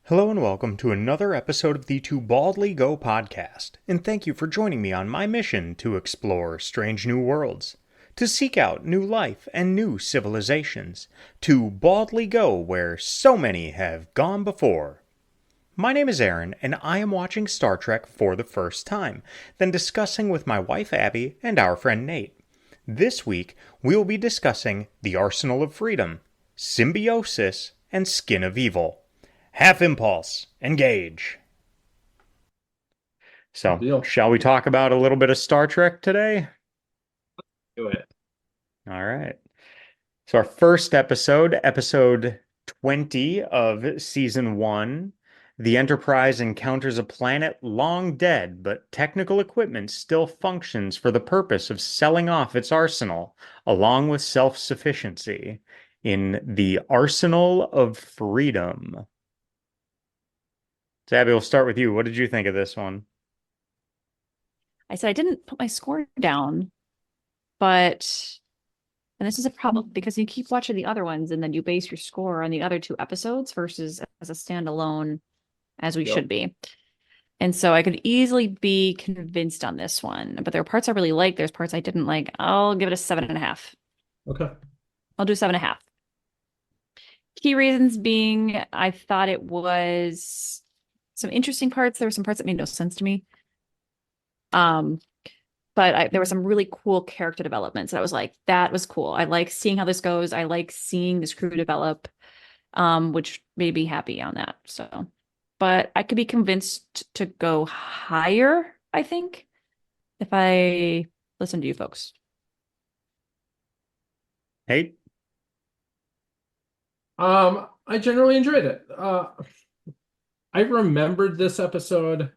Hello and welcome to another episode of the To Baldly Go podcast, and thank you for joining me on my mission to explore strange new worlds, to seek out new life and new civilizations, to baldly go where so many have gone before. My name is Aaron, and I am watching Star Trek for the first time, then discussing with my wife Abby and our friend Nate. This week, we will be discussing The Arsenal of Freedom, Symbiosis, and Skin of Evil. Half impulse, engage. Good So, deal. shall we talk about a little bit of Star Trek today? Do it. All right. So, our first episode, episode 20 of season 1, the Enterprise encounters a planet long dead, but technical equipment still functions for the purpose of selling off its arsenal, along with self-sufficiency, in the Arsenal of Freedom. So, Abby, we'll start with you. What did you think of this one? I said I didn't put my score down, but and this is a problem because you keep watching the other ones and then you base your score on the other two episodes versus as a standalone as we Yep. should be. And so I could easily be convinced on this one, but there are parts I really like. There's parts I didn't like. I'll give it a 7.5. Okay. I'll do 7.5. Key reasons being I thought it was some interesting parts. There were some parts that made no sense to me. But there were some really cool character developments. I was like, that was cool. I like seeing how this goes. I like seeing this crew develop, which made me happy on that. So, but I could be convinced to go higher, I think, if I listen to you folks. Hey, I generally enjoyed it. I remembered this episode.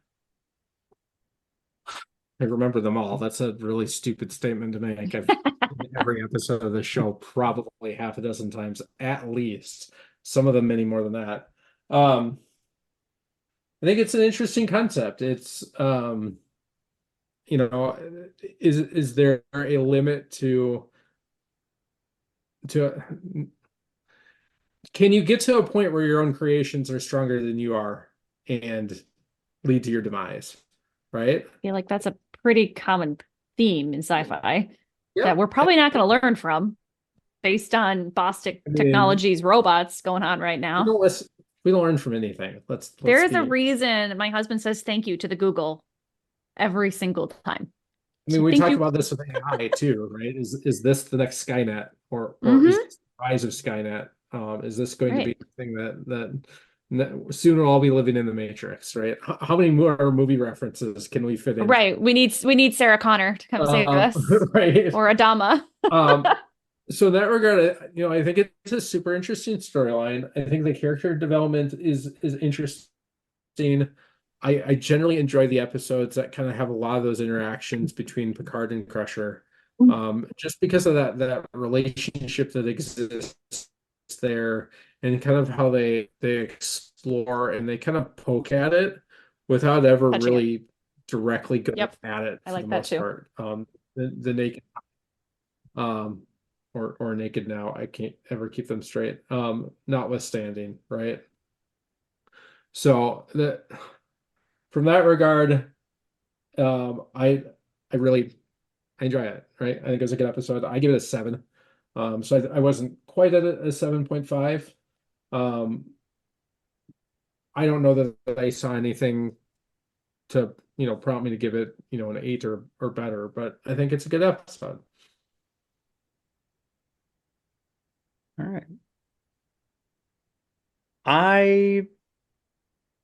I remember them all. That's a really stupid statement to make. I've seen every episode of the show probably half a dozen times at least. Some of them many more than that. Um, I think it's an interesting concept. It's you know, is there a limit to can you get to a point where your own creations are stronger than you are and lead to your demise, right? I feel like that's a pretty common theme in sci-fi that Yep. we're probably not going to learn from based on Bostic I mean, Technologies robots going on right we now. don't listen, we don't learn from anything. Let's There is a be. reason my husband says thank you to the Google every single time. I mean, So we thank talk you. about this with AI too, right? Is this the next Skynet, or is Mm-hmm. this the rise of Skynet? Is this going to be Right. the thing that soon we'll all be living in the Matrix, right? How many more movie references can we fit in? Right. We need Sarah Connor to come save Um, us. right. Or Adama. Um, so in that regard, I think it's a super interesting storyline. I think the character development is interesting. I generally enjoy the episodes that kind of have a lot of those interactions between Picard and Crusher. Just because of that relationship that exists there and kind of how they explore and they kind of poke at it without ever Touching it. really directly going Yep. at it I for the like that most too. part. The naked um or naked now. I can't ever keep them straight. Notwithstanding, right? So that from that regard, I really I enjoy it, right? I think it was a good episode. I give it a 7. So I wasn't quite at a 7.5. Um, I don't know that I saw anything to, prompt me to give it, an 8 or better, but I think it's a good episode. all right. I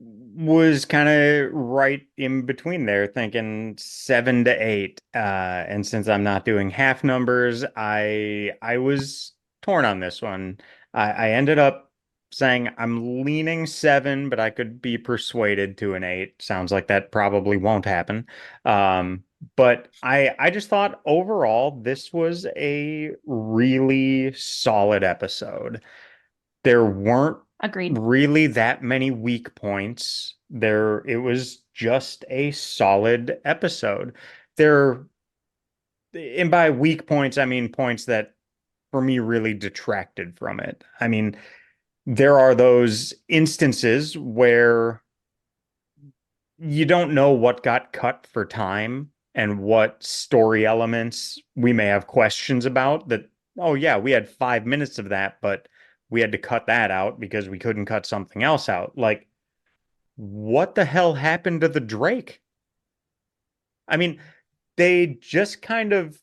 was kind of right in between there, thinking 7 to 8. And since I'm not doing half numbers, I was torn on this one. I ended up saying I'm leaning 7, but I could be persuaded to an 8. Sounds like that probably won't happen. But I just thought overall this was a really solid episode. There weren't Agreed. really that many weak points. It was just a solid episode. There, and by weak points, I mean points that for me really detracted from it. I mean, there are those instances where you don't know what got cut for time and what story elements we may have questions about that, oh yeah, we had 5 minutes of that, but we had to cut that out because we couldn't cut something else out. Like, what the hell happened to the Drake? I mean, they just kind of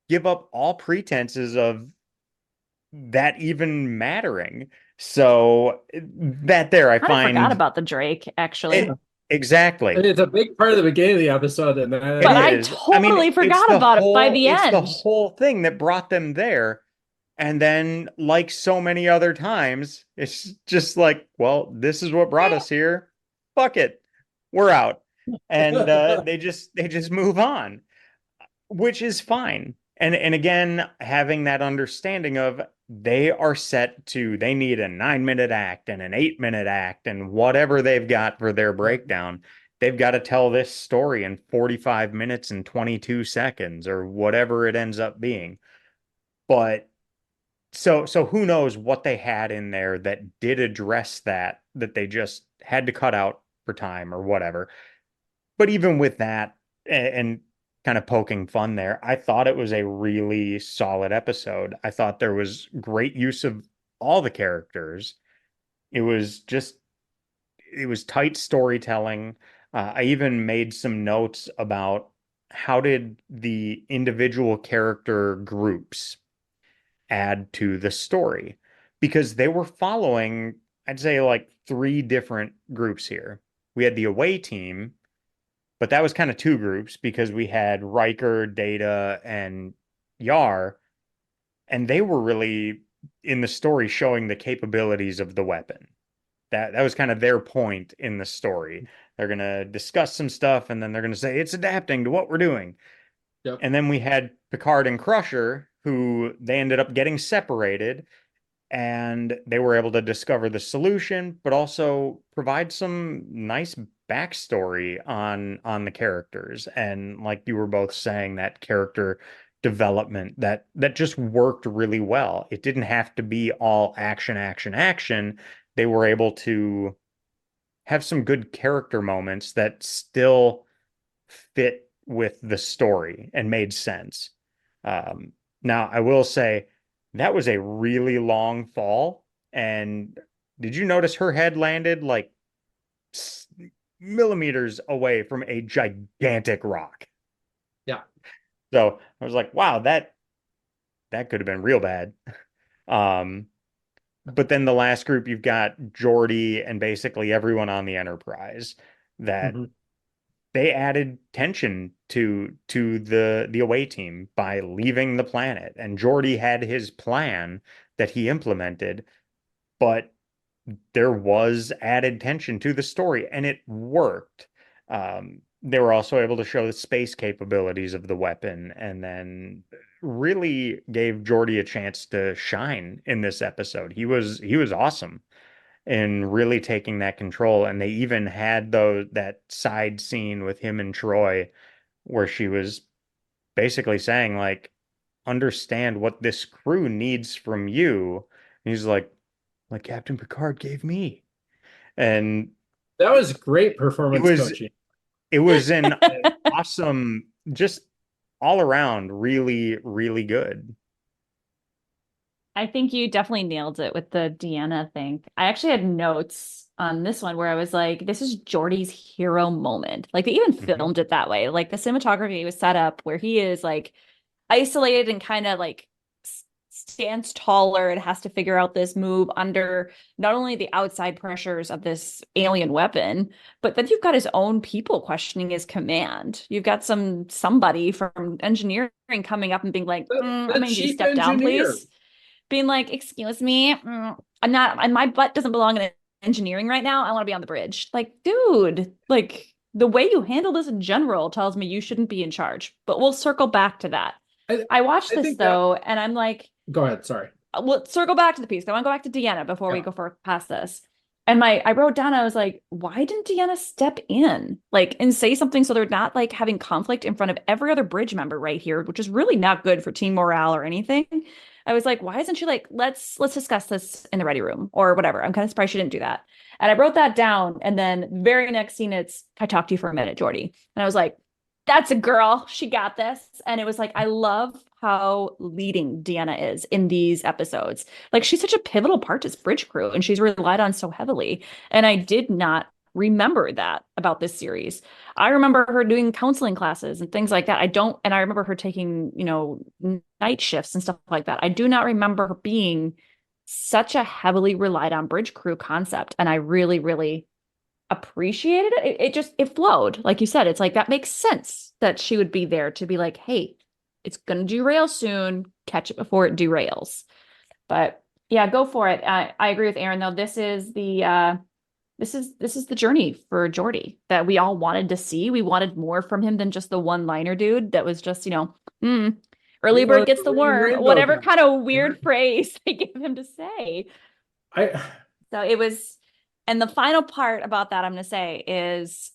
give up all pretenses of that even mattering. So that there, I Kind of forgot find about the Drake, actually. it exactly. I mean, it's a big part of the beginning of the episode, and then It But I is. I mean, totally forgot about it by the it's the end. whole thing that brought them there. And then, like so many other times, it's just like, well, this is what brought us here. Fuck it. We're out. And they just move on, which is fine. And again, having that understanding of they are set to, they need a 9 minute act and an 8 minute act and whatever they've got for their breakdown. They've got to tell this story in 45 minutes and 22 seconds or whatever it ends up being. But so who knows what they had in there that did address that they just had to cut out for time or whatever. But even with that and kind of poking fun there, I thought it was a really solid episode. I thought there was great use of all the characters. It was just it was tight storytelling. I even made some notes about how did the individual character groups add to the story because they were following, I'd say, like three different groups here. We had the away team, but that was kind of two groups because we had Riker, Data, and Yar, and they were really in the story showing the capabilities of the weapon. That was kind of their point in the story. They're gonna discuss some stuff and then they're gonna say it's adapting to what we're doing. Yep. And then we had Picard and Crusher, who they ended up getting separated, and they were able to discover the solution, but also provide some nice backstory on the characters. And like you were both saying, that character development that just worked really well. It didn't have to be all action, action, action. They were able to have some good character moments that still fit with the story and made sense. Now, I will say that was a really long fall. And did you notice her head landed like millimeters away from a gigantic rock? Yeah. So I was like, wow, that could have been real bad. Um, but then the last group, you've got Geordi and basically everyone on the Enterprise that Mhm. they added tension to the away team by leaving the planet. And Geordi had his plan that he implemented, but there was added tension to the story, and it worked. They were also able to show the space capabilities of the weapon, and then really gave Geordi a chance to shine in this episode. He was awesome and really taking that control. And they even had that side scene with him and Troy where she was basically saying, like, understand what this crew needs from you. And he's like Captain Picard gave me. And That was great it performance was coaching. it was an awesome, just all around really, really good. I think you definitely nailed it with the Deanna thing. I actually had notes on this one where I was like, this is Geordi's hero moment. Like they even Mhm. filmed it that way. Like the cinematography was set up where he is like isolated and kind of like stands taller and has to figure out this move under not only the outside pressures of this alien weapon, but then you've got his own people questioning his command. You've got somebody from engineering coming up and being like, I'm The gonna need you to chief step down, engineer. please. Being like, excuse me, I'm not, and my butt doesn't belong in engineering right now. I want to be on the bridge. Like, dude, like the way you handle this in general tells me you shouldn't be in charge. But we'll circle back to that. I, I watched I this think that. though, and I'm like, Go ahead. Sorry. we'll circle back to the piece. I want to go back to Deanna before we Yeah. go past this. And I wrote down, I was like, why didn't Deanna step in, like, and say something so they're not like having conflict in front of every other bridge member right here, which is really not good for team morale or anything. I was like, why isn't she like, let's discuss this in the ready room or whatever. I'm kind of surprised she didn't do that. And I wrote that down. And then very next scene, it's, can I talk to you for a minute, Geordi? And I was like, that's a girl. She got this. And it was like, I love how leading Deanna is in these episodes. Like, she's such a pivotal part to this bridge crew, and she's relied on so heavily. And I did not remember that about this series. I remember her doing counseling classes and things like that. And I remember her taking, night shifts and stuff like that. I do not remember her being such a heavily relied on bridge crew concept. And I really, really appreciated it. It flowed. Like you said, it's like, that makes sense that she would be there to be like, hey, it's going to derail soon. Catch it before it derails. But yeah, go for it. I agree with Aaron, though. This is the journey for Geordi that we all wanted to see. We wanted more from him than just the one-liner dude that was just, early bird gets the worm, whatever kind of weird phrase they give him to say. So it was, and the final part about that I'm going to say is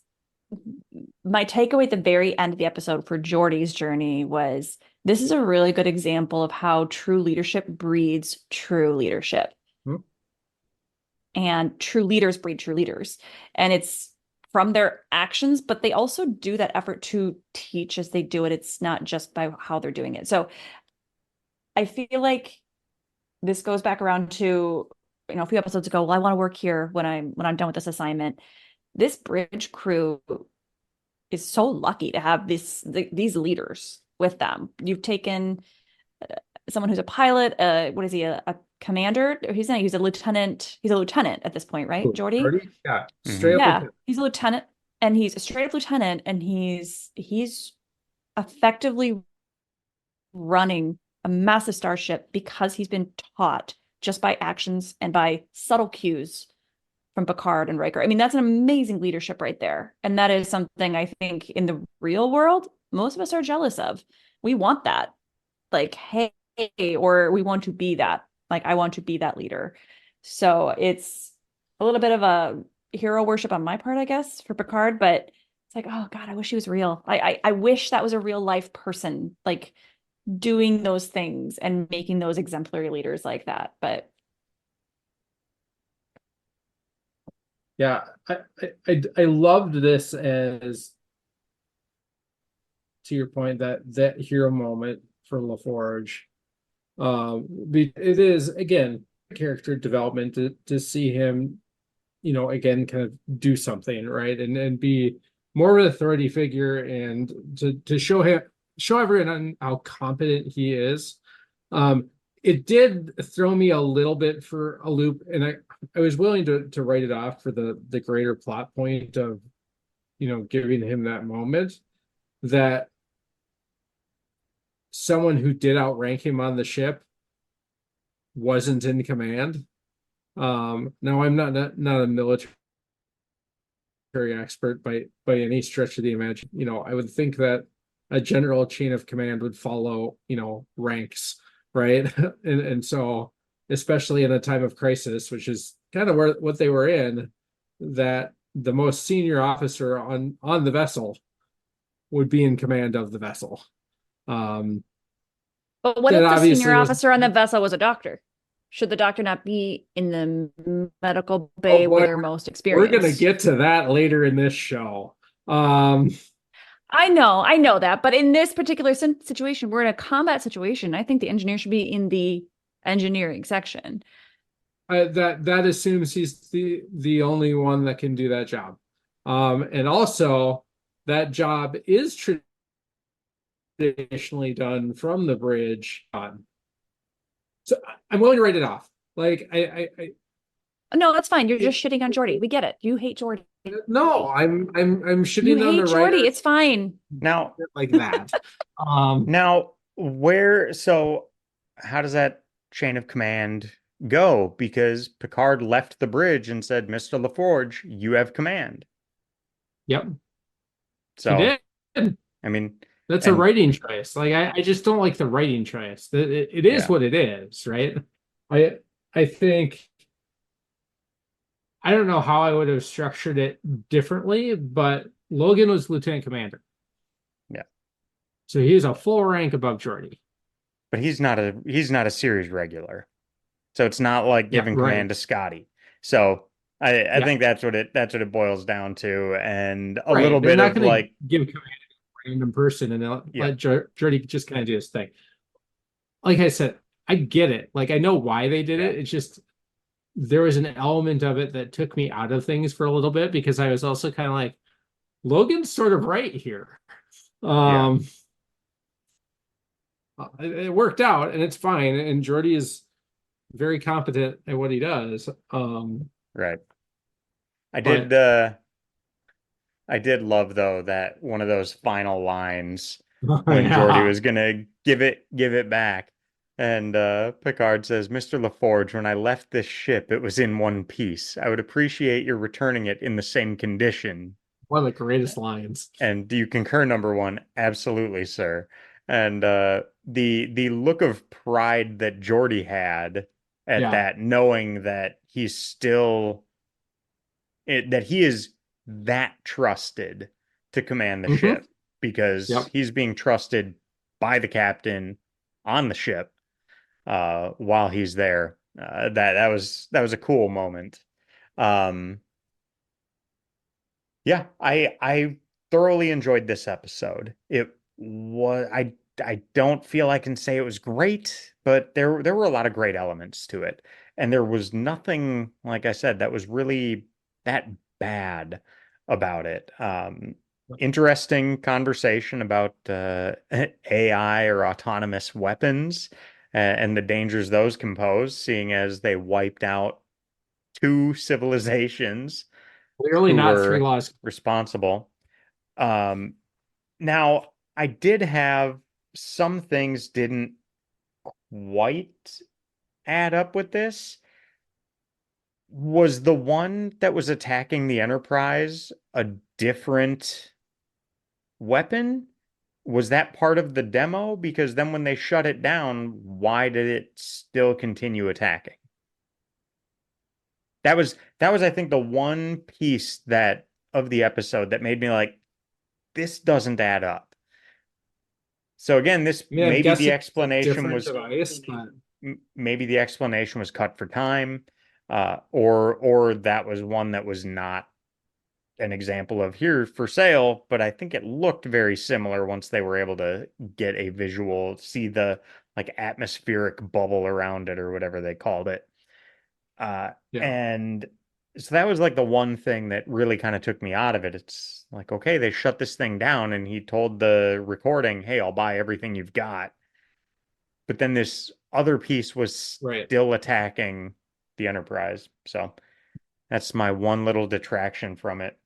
my takeaway at the very end of the episode for Geordi's journey was, this is a really good example of how true leadership breeds true leadership. And true leaders breed true leaders. And it's from their actions, but they also do that effort to teach as they do it. It's not just by how they're doing it. So I feel like this goes back around to, a few episodes ago, well, I want to work here when I'm done with this assignment. This bridge crew is so lucky to have these leaders with them. You've taken someone who's a pilot, what is he, a commander? He's a lieutenant. He's a lieutenant at this point, right, Geordi? Yeah, straight up. Yeah, he's a lieutenant, and he's a straight up lieutenant, and he's effectively running a massive starship because he's been taught just by actions and by subtle cues from Picard and Riker. I mean, that's an amazing leadership right there. And that is something I think in the real world, most of us are jealous of. We want that. Like, hey, or we want to be that. Like, I want to be that leader. So it's a little bit of a hero worship on my part, I guess, for Picard. But it's like, oh God, I wish he was real. I wish that was a real life person, like doing those things and making those exemplary leaders like that. But yeah, I loved this as, to your point, that hero moment for LaForge. It is, again, character development to see him, again, kind of do something, right, and be more of an authority figure, and to show everyone how competent he is. It did throw me a little bit for a loop, and I was willing to write it off for the greater plot point of, giving him that moment, that someone who did outrank him on the ship wasn't in command. Now I'm not a military expert by any stretch of the imagination. I would think that a general chain of command would follow, ranks, right? and so, especially in a time of crisis, which is kind of what they were in, that the most senior officer on the vessel would be in command of the vessel. But what if the senior officer on the vessel was a doctor? Should the doctor not be in the medical bay where they're most experienced? We're going to get to that later in this show. I know that, but in this particular situation, we're in a combat situation. I think the engineer should be in the engineering section. That assumes he's the only one that can do that job. And also, that job is traditionally done from the bridge on. So I'm willing to write it off. Like I No, that's fine. You're just shitting on Geordi. We get it. You hate Geordi. No, I'm shitting on the Geordi. writer. It's fine. Now, like that. Now, how does that chain of command go? Because Picard left the bridge and said, "Mr. LaForge, you have command." Yep. So he did. I mean, that's a writing choice. Like I just don't like the writing choice. It is what it is, right? I think I don't know how I would have structured it differently, but Logan was lieutenant commander. Yeah. So he's a full rank above Geordi. but he's not a series regular. So it's not like Yeah, giving right. command to Scotty. So I Yeah, think that's what it boils down to, and a little right. They're bit not of going to like, give command to a random person and yeah, let Geordi just kind of do his thing. Like I said, I get it. Like I know why they did yeah, it. It's just there was an element of it that took me out of things for a little bit because I was also kind of like, Logan's sort of right here. yeah, Um, it worked out and it's fine. And Geordi is very competent at what he does. right. I did But uh I did love though that one of those final lines when Geordi yeah, was gonna give it back. And Picard says, Mr. LaForge, when I left this ship, it was in one piece. I would appreciate your returning it in the same condition. one of the greatest lines. And do you concur, number one? Absolutely, sir. And the look of pride that Geordi had at Yeah. that, knowing that that he is that trusted to command the Hmm. ship because Yep. he's being trusted by the captain on the ship while he's there. That was a cool moment. Um, yeah, I thoroughly enjoyed this episode. It was I don't feel I can say it was great, but there were a lot of great elements to it. And there was nothing, like I said, that was really that bad about it. Interesting conversation about AI or autonomous weapons and the dangers those can pose, seeing as they wiped out two civilizations Clearly who not three were laws. responsible. Um, Now, I did have some things didn't quite add up with this. Was the one that was attacking the Enterprise a different weapon? Was that part of the demo? Because then when they shut it down, why did it still continue attacking? That was I think the one piece that of the episode that made me like, this doesn't add up. So again, this I mean, I'm guessing it's a explanation different was device, but maybe the explanation was cut for time, or that was one that was not an example of here for sale, but I think it looked very similar once they were able to get a visual, see the like atmospheric bubble around it or whatever they called it. yeah. And so that was like the one thing that really kind of took me out of it. It's like, okay, they shut this thing down and he told the recording, hey, I'll buy everything you've got. But then this other piece was Right. still attacking the Enterprise. So that's my one little detraction from it.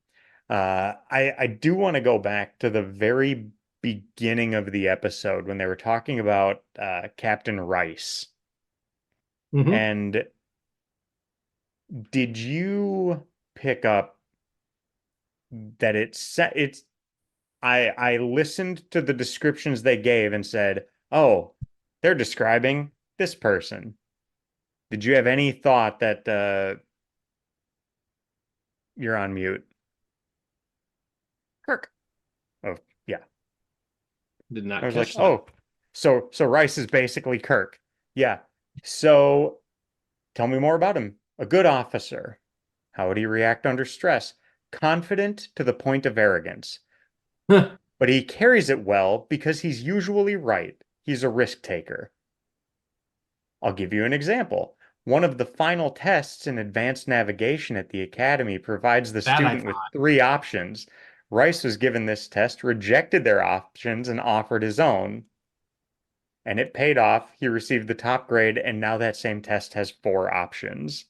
I do want to go back to the very beginning of the episode when they were talking about Captain Rice. Hmm. And did you pick up that it's I listened to the descriptions they gave and said, "Oh, they're describing this person." Did you have any thought that you're on mute? Kirk. Oh, yeah. Did I not was like, catch that. "Oh, so Rice is basically Kirk." Yeah. So tell me more about him. A good officer. How would he react under stress? Confident to the point of arrogance. But he carries it well because he's usually right. He's a risk taker. I'll give you an example. One of the final tests in advanced navigation at the academy provides the That I student with thought. three options. Rice was given this test, rejected their options, and offered his own. And it paid off. He received the top grade, and now that same test has four options.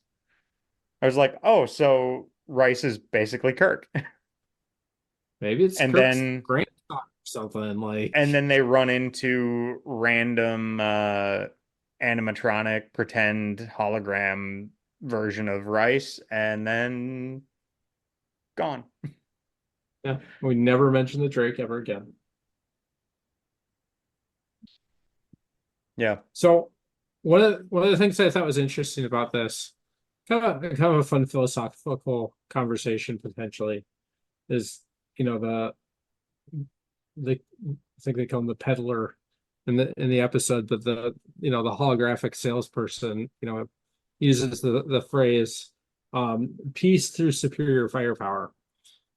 I was like, oh, so Rice is basically Kirk. Maybe it's And Kirk's then grandson or something. Like, and then they run into random animatronic pretend hologram version of Rice and then gone. yeah, we never mentioned the Drake ever again. Yeah. So one of the things I thought was interesting about this, kind of a fun philosophical conversation potentially, is the I think they call him the peddler in the episode, but the holographic salesperson uses the phrase peace through superior firepower.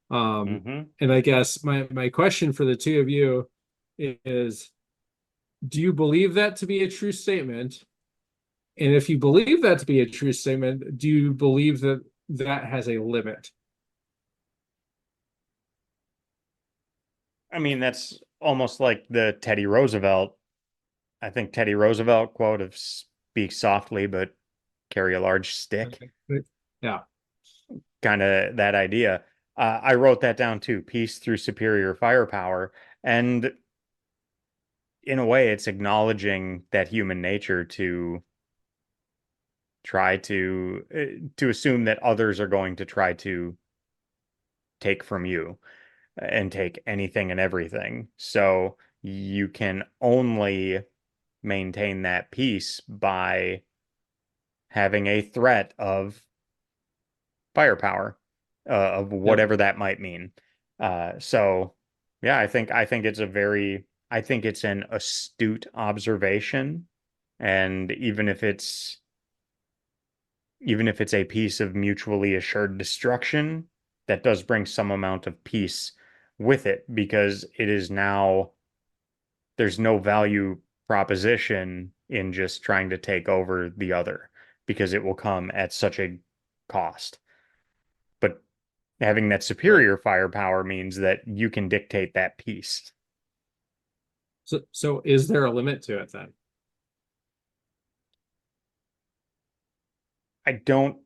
And I guess my question for the two of you is, do you believe that to be a true statement? And if you believe that to be a true statement, do you believe that that has a limit? I mean, that's almost like the Teddy Roosevelt. I think Teddy Roosevelt quote of "Speak softly, but carry a large stick." Yeah. Kind of that idea. I wrote that down too. Peace through superior firepower, and in a way, it's acknowledging that human nature to try to assume that others are going to try to take from you and take anything and everything. So you can only maintain that peace by having a threat of firepower, of whatever that might mean. So yeah, I think it's an astute observation. And even if it's a piece of mutually assured destruction, that does bring some amount of peace with it, because it is now there's no value proposition in just trying to take over the other, because it will come at such a cost. But having that superior firepower means that you can dictate that peace. So is there a limit to it then? I don't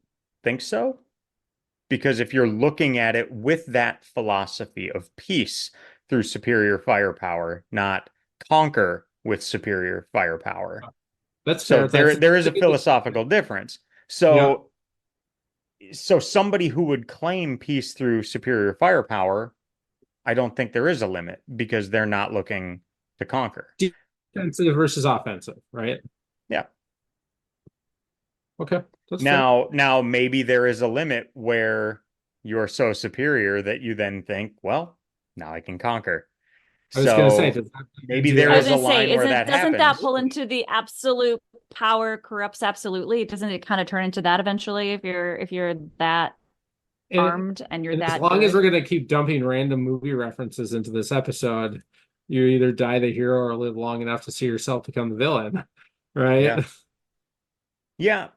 think so, because if you're looking at it with that philosophy of peace through superior firepower, not conquer with superior firepower. That's So fair. there is a philosophical difference. Yeah. So somebody who would claim peace through superior firepower, I don't think there is a limit, because they're not looking to conquer. Defensive versus offensive, right? Yeah. Okay. That's fair. Now maybe there is a limit where you're so superior that you then think, well, now I can conquer. I was going to say, So maybe there I was is a gonna say, line where that doesn't that happens. pull into the absolute power corrupts absolutely? Doesn't it kind of turn into that eventually if you're that armed and you're And as that long as good? we're going to keep dumping random movie references into this episode, you either die the hero or live long enough to see yourself become the villain, right? Yeah. Yeah.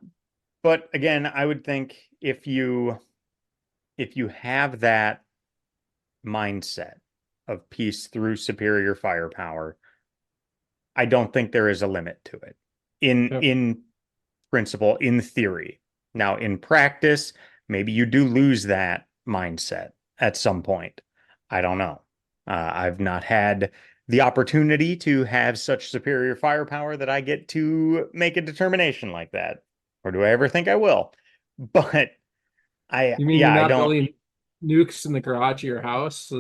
But again, I would think if you have that mindset of peace through superior firepower, I don't think there is a limit to it in principle, in theory. Now, in practice, maybe you do lose that mindset at some point. I don't know. I've not had the opportunity to have such superior firepower that I get to make a determination like that. Or do I ever think I will? But You mean yeah, you're I not don't. building nukes in the garage of your house?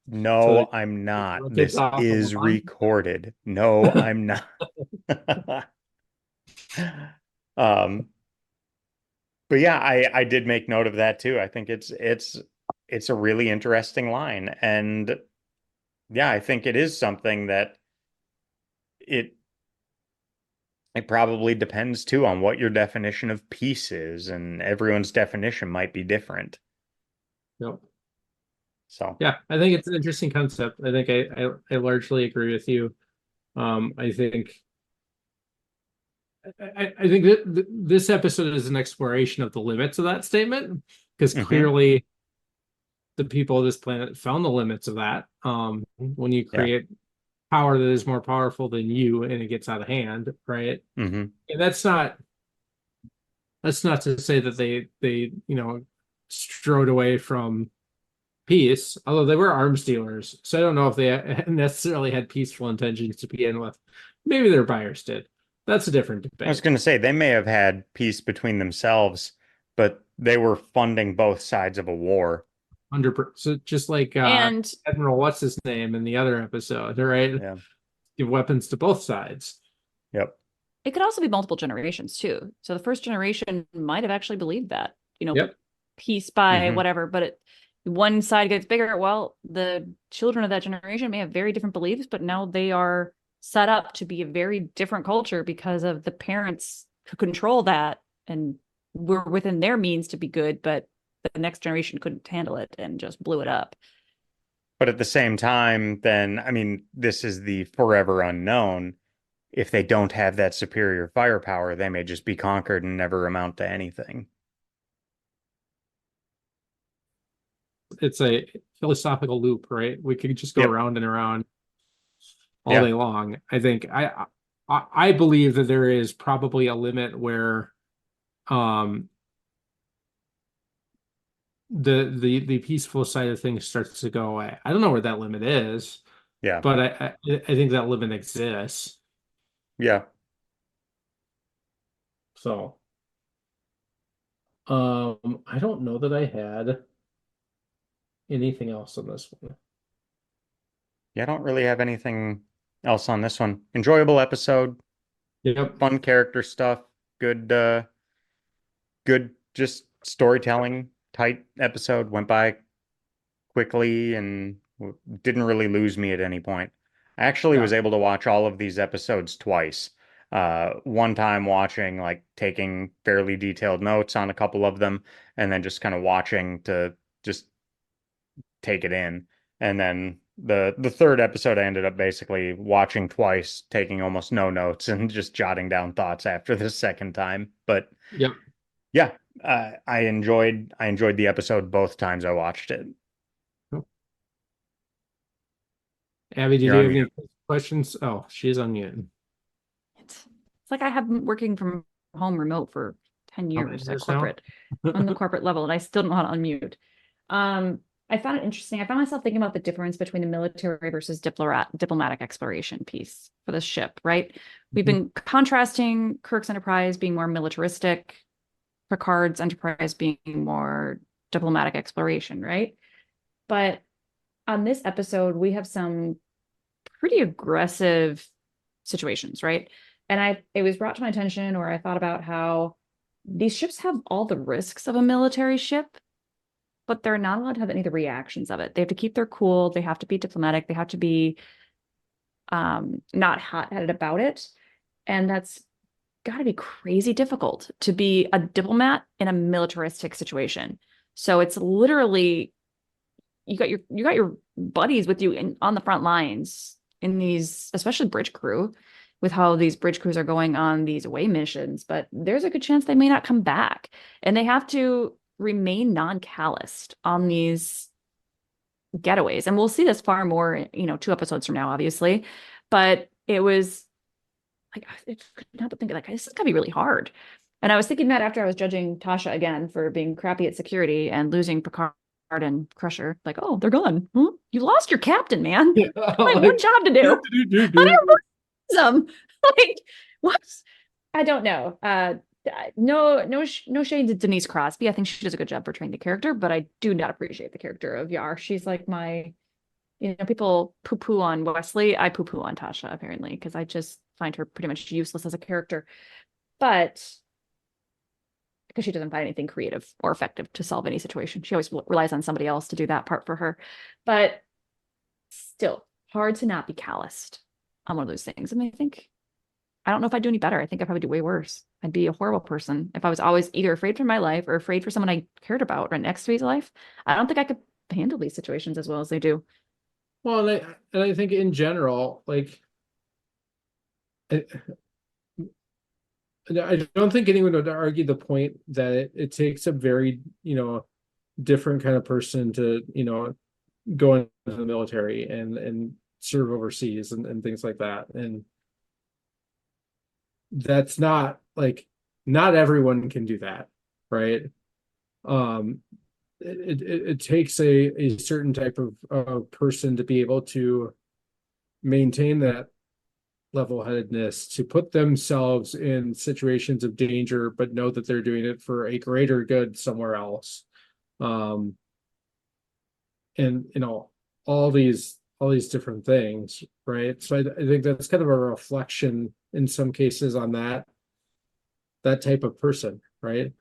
No, I'm not. Gets This off the is lawn? recorded. No, I'm not. Um, but yeah, I did make note of that too. I think it's a really interesting line. And yeah, I think it is something that it it probably depends too on what your definition of peace is, and everyone's definition might be different. Yep. So Yeah, I think it's an interesting concept. I think I largely agree with you. I think I think that this episode is an exploration of the limits of that statement, because mhm, clearly the people of this planet found the limits of that. When you yeah. create power that is more powerful than you and it gets out of hand, right? Hmm. And that's not to say that they strode away from peace, although they were arms dealers. So I don't know if they necessarily had peaceful intentions to begin with. Maybe their buyers did. That's a different I was debate. going to say they may have had peace between themselves, but they were funding both sides of a war. So just like And Admiral what's his name in the other episode, right? Yeah. Give weapons to both sides. Yep. it could also be multiple generations too. So the first generation might have actually believed that, Yep. peace by Hmm. whatever, but one side gets bigger. Well, the children of that generation may have very different beliefs, but now they are set up to be a very different culture because of the parents who control that and were within their means to be good, but the next generation couldn't handle it and just blew it up. But at the same time, then, I mean, this is the forever unknown. If they don't have that superior firepower, they may just be conquered and never amount to anything. It's a philosophical loop, right? We could just go Yep. around and around all Yeah. day long. I think I believe that there is probably a limit where the peaceful side of things starts to go away. I don't know where that limit is, Yeah. but I think that limit exists. Yeah. So I don't know that I had anything else on this one. Yeah, I don't really have anything else on this one. Enjoyable episode, Yep. fun character stuff, good good just storytelling, tight episode, went by quickly and didn't really lose me at any point. I actually was Yeah. able to watch all of these episodes twice. One time watching, like taking fairly detailed notes on a couple of them, and then just kind of watching to just take it in. And then the third episode I ended up basically watching twice, taking almost no notes and just jotting down thoughts after the second time. But Yep. yeah, I enjoyed the episode both times I watched it. Abby, did You're you on have mute. any questions? Oh, she's on mute. It's like I have been working from home remote for 10 How many years at years now? corporate on the corporate level, and I still don't know how to unmute. I found it interesting. I found myself thinking about the difference between the military versus diplomatic exploration piece for the ship, right? We've been contrasting Kirk's Enterprise being more militaristic, Picard's Enterprise being more diplomatic exploration, right? But on this episode, we have some pretty aggressive situations, right? And it was brought to my attention, or I thought about how these ships have all the risks of a military ship, but they're not allowed to have any of the reactions of it. They have to keep their cool. They have to be diplomatic. They have to be not hot-headed about it. And that's got to be crazy difficult to be a diplomat in a militaristic situation. So it's literally you got your buddies with you on the front lines in these, especially bridge crew, with how these bridge crews are going on these away missions, but there's a good chance they may not come back. And they have to remain non-calloused on these getaways. And we'll see this far more, 2 episodes from now, obviously. But it was like, it's not to think like this is gonna be really hard. And I was thinking that after I was judging Tasha again for being crappy at security and losing Picard and Crusher, like, oh, they're gone. Huh? You lost your captain, man. Yeah, Like one job to do. How do you lose them? Like, what? I don't know. No shade to Denise Crosby. I think she does a good job portraying the character, but I do not appreciate the character of Yar. She's like people poo-poo on Wesley. I poo-poo on Tasha, apparently, because I just find her pretty much useless as a character. But because she doesn't find anything creative or effective to solve any situation. She always relies on somebody else to do that part for her. But still, hard to not be calloused on one of those things. And I don't know if I'd do any better. I think I'd probably do way worse. I'd be a horrible person if I was always either afraid for my life or afraid for someone I cared about right next to me's life. I don't think I could handle these situations as well as they do. Well, and I think in general, like, I don't think anyone would argue the point that it takes a very, different kind of person to, go into the military and serve overseas and things like that. And that's not like, not everyone can do that, right? It takes a certain type of person to be able to maintain that level-headedness, to put themselves in situations of danger, but know that they're doing it for a greater good somewhere else. And all these different things, right? So I think that's kind of a reflection in some cases on that type of person, right?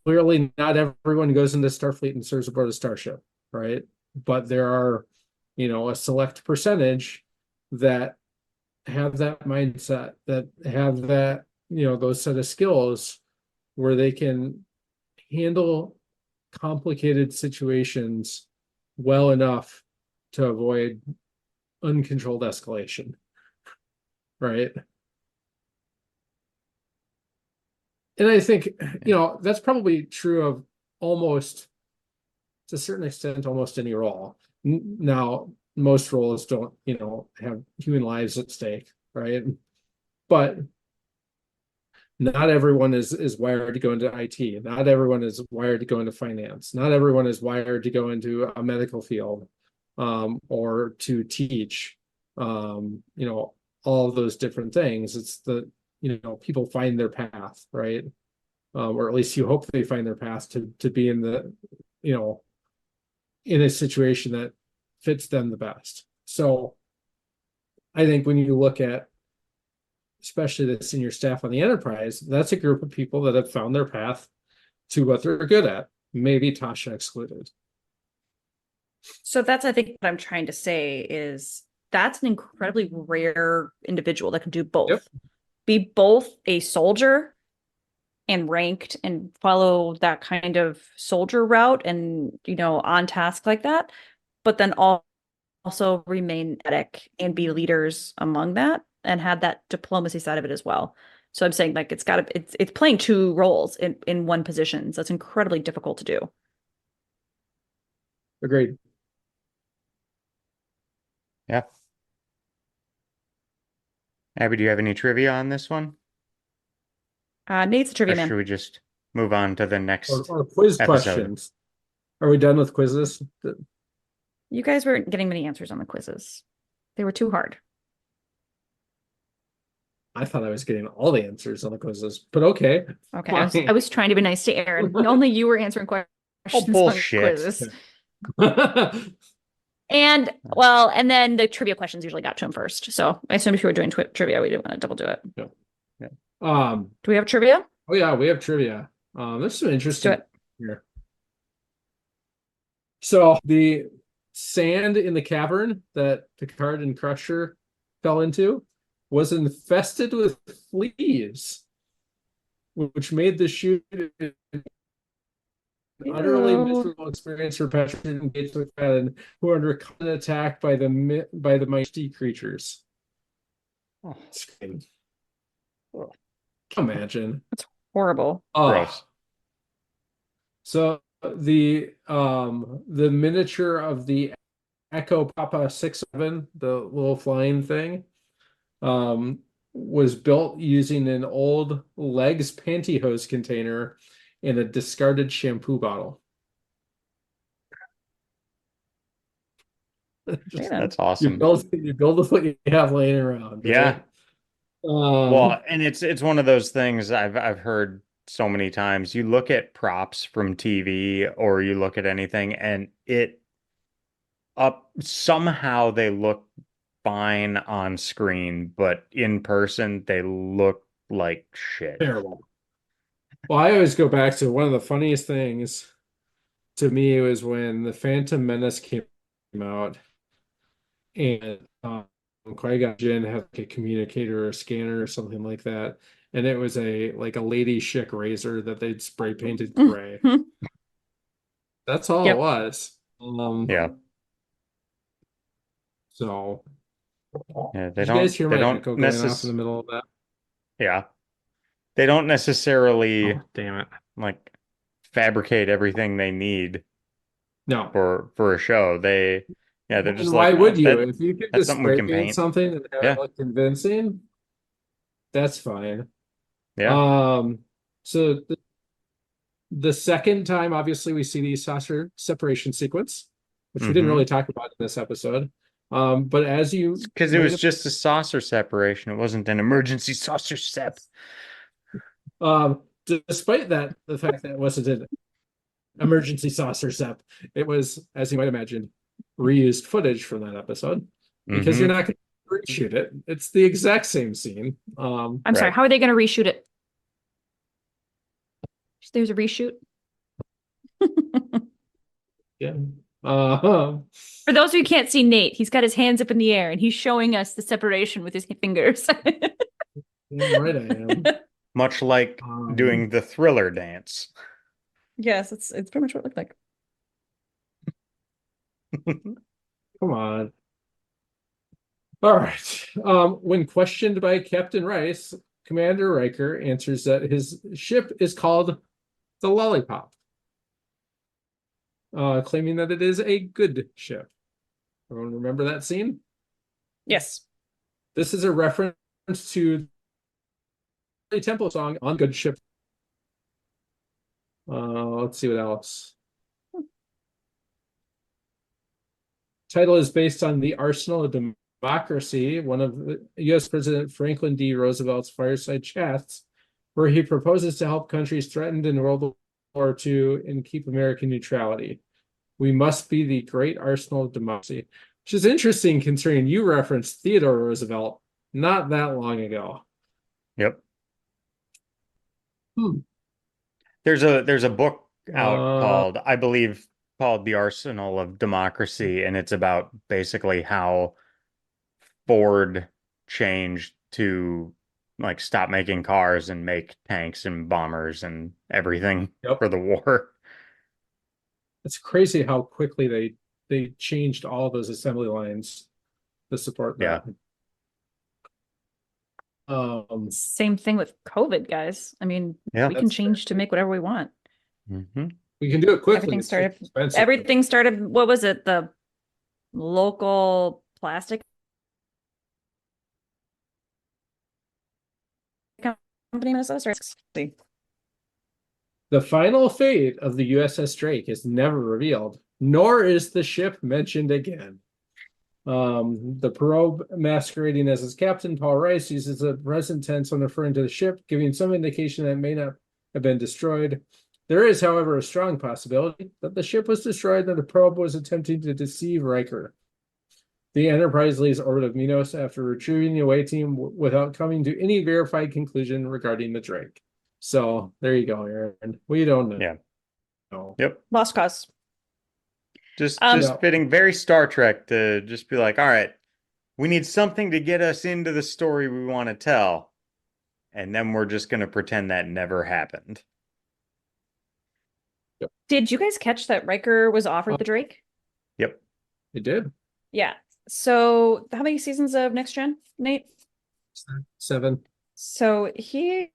Clearly not everyone goes into Starfleet and serves aboard a starship, right? But there are, a select percentage that have that mindset, that have that, those set of skills where they can handle complicated situations well enough to avoid uncontrolled escalation, right? And I think, that's probably true of almost, to a certain extent, almost any role. Now, most roles don't, have human lives at stake, right? But not everyone is wired to go into IT. Not everyone is wired to go into finance. Not everyone is wired to go into a medical field, or to teach, all of those different things. It's people find their path, right? Or at least you hope they find their path to be in the, in a situation that fits them the best. So I think when you look at, especially the senior staff on the Enterprise, that's a group of people that have found their path to what they're good at, maybe Tasha excluded. So that's, I think, what I'm trying to say is that's an incredibly rare individual that can do both. Yep. Be both a soldier and ranked and follow that kind of soldier route and, on task like that, but then also remain etic and be leaders among that and have that diplomacy side of it as well. So I'm saying, like, it's playing two roles in one position. So it's incredibly difficult to do. Agreed. Yeah. Abby, do you have any trivia on this one? Nate's a trivia Or man. should we just move on to the next Or quiz episode? questions. Are we done with quizzes? You guys weren't getting many answers on the quizzes. They were too hard. I thought I was getting all the answers on the quizzes, but okay. Okay, I was trying to be nice to Aaron. Only you were answering questions on bullshit. quizzes. And then the trivia questions usually got to him first. So I assume if you were doing trivia, we didn't want to double do it. Yeah. Do we have trivia? Oh yeah, we have trivia. There's some interesting here. So the sand in the cavern that Picard and Crusher fell into was infested with fleas, which made the shoot an utterly miserable experience for Patrick and Gates McFadden, who are under constant attack by the mighty creatures. Oh. Can you imagine? That's horrible. Gross. So the miniature of the Echo Papa 67, the little flying thing, was built using an old Legs pantyhose container and a discarded shampoo bottle. That's awesome. You build what you have laying around. Right? Yeah. Well, and it's one of those things I've heard so many times. You look at props from TV or you look at anything and somehow they look fine on screen, but in person they look like shit. Terrible. Well, I always go back to one of the funniest things to me was when the Phantom Menace came out and Qui-Gon Jinn had like a communicator or a scanner or something like that, and it was a lady Schick razor that they'd spray painted gray. That's all it was. Yeah. So Yeah, did you guys hear my echo going off in the middle of that? Yeah. They don't necessarily damn it. like fabricate everything they need No. for a show. They're just why like, would you? If you could that's just something we spray can paint paint. something and have it look convincing, that's fine. Yeah. So the second time, obviously, we see the saucer separation sequence, which we didn't really talk about in this episode. But as you, because it was just a saucer separation, it wasn't an emergency saucer sep. Despite that, the fact that it wasn't an emergency saucer sep, it was, as you might imagine, reused footage from that episode because you're not going to reshoot it. It's the exact same scene. I'm sorry, how are they going to reshoot it? There's a reshoot. Yeah. For those of you who can't see Nate, he's got his hands up in the air and he's showing us the separation with his fingers. Damn right I am. Much like doing the Thriller dance. Yes, it's pretty much what it looked like. Come on. All right. When questioned by Captain Rice, Commander Riker answers that his ship is called the Lollipop, claiming that it is a good ship. Everyone remember that scene? Yes. This is a reference to the Temple song on Good Ship. Let's see what else. Title is based on The Arsenal of Democracy, one of U.S. President Franklin D. Roosevelt's fireside chats, where he proposes to help countries threatened in World War II and keep American neutrality. We must be the great arsenal of democracy, which is interesting considering you referenced Theodore Roosevelt not that long ago. Yep. There's a book out called, I believe, called The Arsenal of Democracy, and it's about basically how Ford changed to like stop making cars and make tanks and bombers and everything for the war. It's crazy how quickly they changed all those assembly lines to support that. Same thing with COVID, guys. I mean, we can change to make whatever we want. We can do it quickly. Everything started, what was it? The local plastic company Minnesota. The final fate of the USS Drake is never revealed, nor is the ship mentioned again. The probe masquerading as its captain, Paul Rice, uses the present tense when referring to the ship, giving some indication that it may not have been destroyed. There is, however, a strong possibility that the ship was destroyed and that the probe was attempting to deceive Riker. The Enterprise leaves orbit of Minos after retrieving the away team without coming to any verified conclusion regarding the Drake. So there you go, Aaron. We don't know. Yeah. No. Yep. Lost cause. Just fitting very Star Trek to just be like, all right, we need something to get us into the story we want to tell. And then we're just going to pretend that never happened. Yep. Did you guys catch that Riker was offered the Drake? Yep. It did. Yeah. So how many seasons of Next Gen, Nate? 7. So he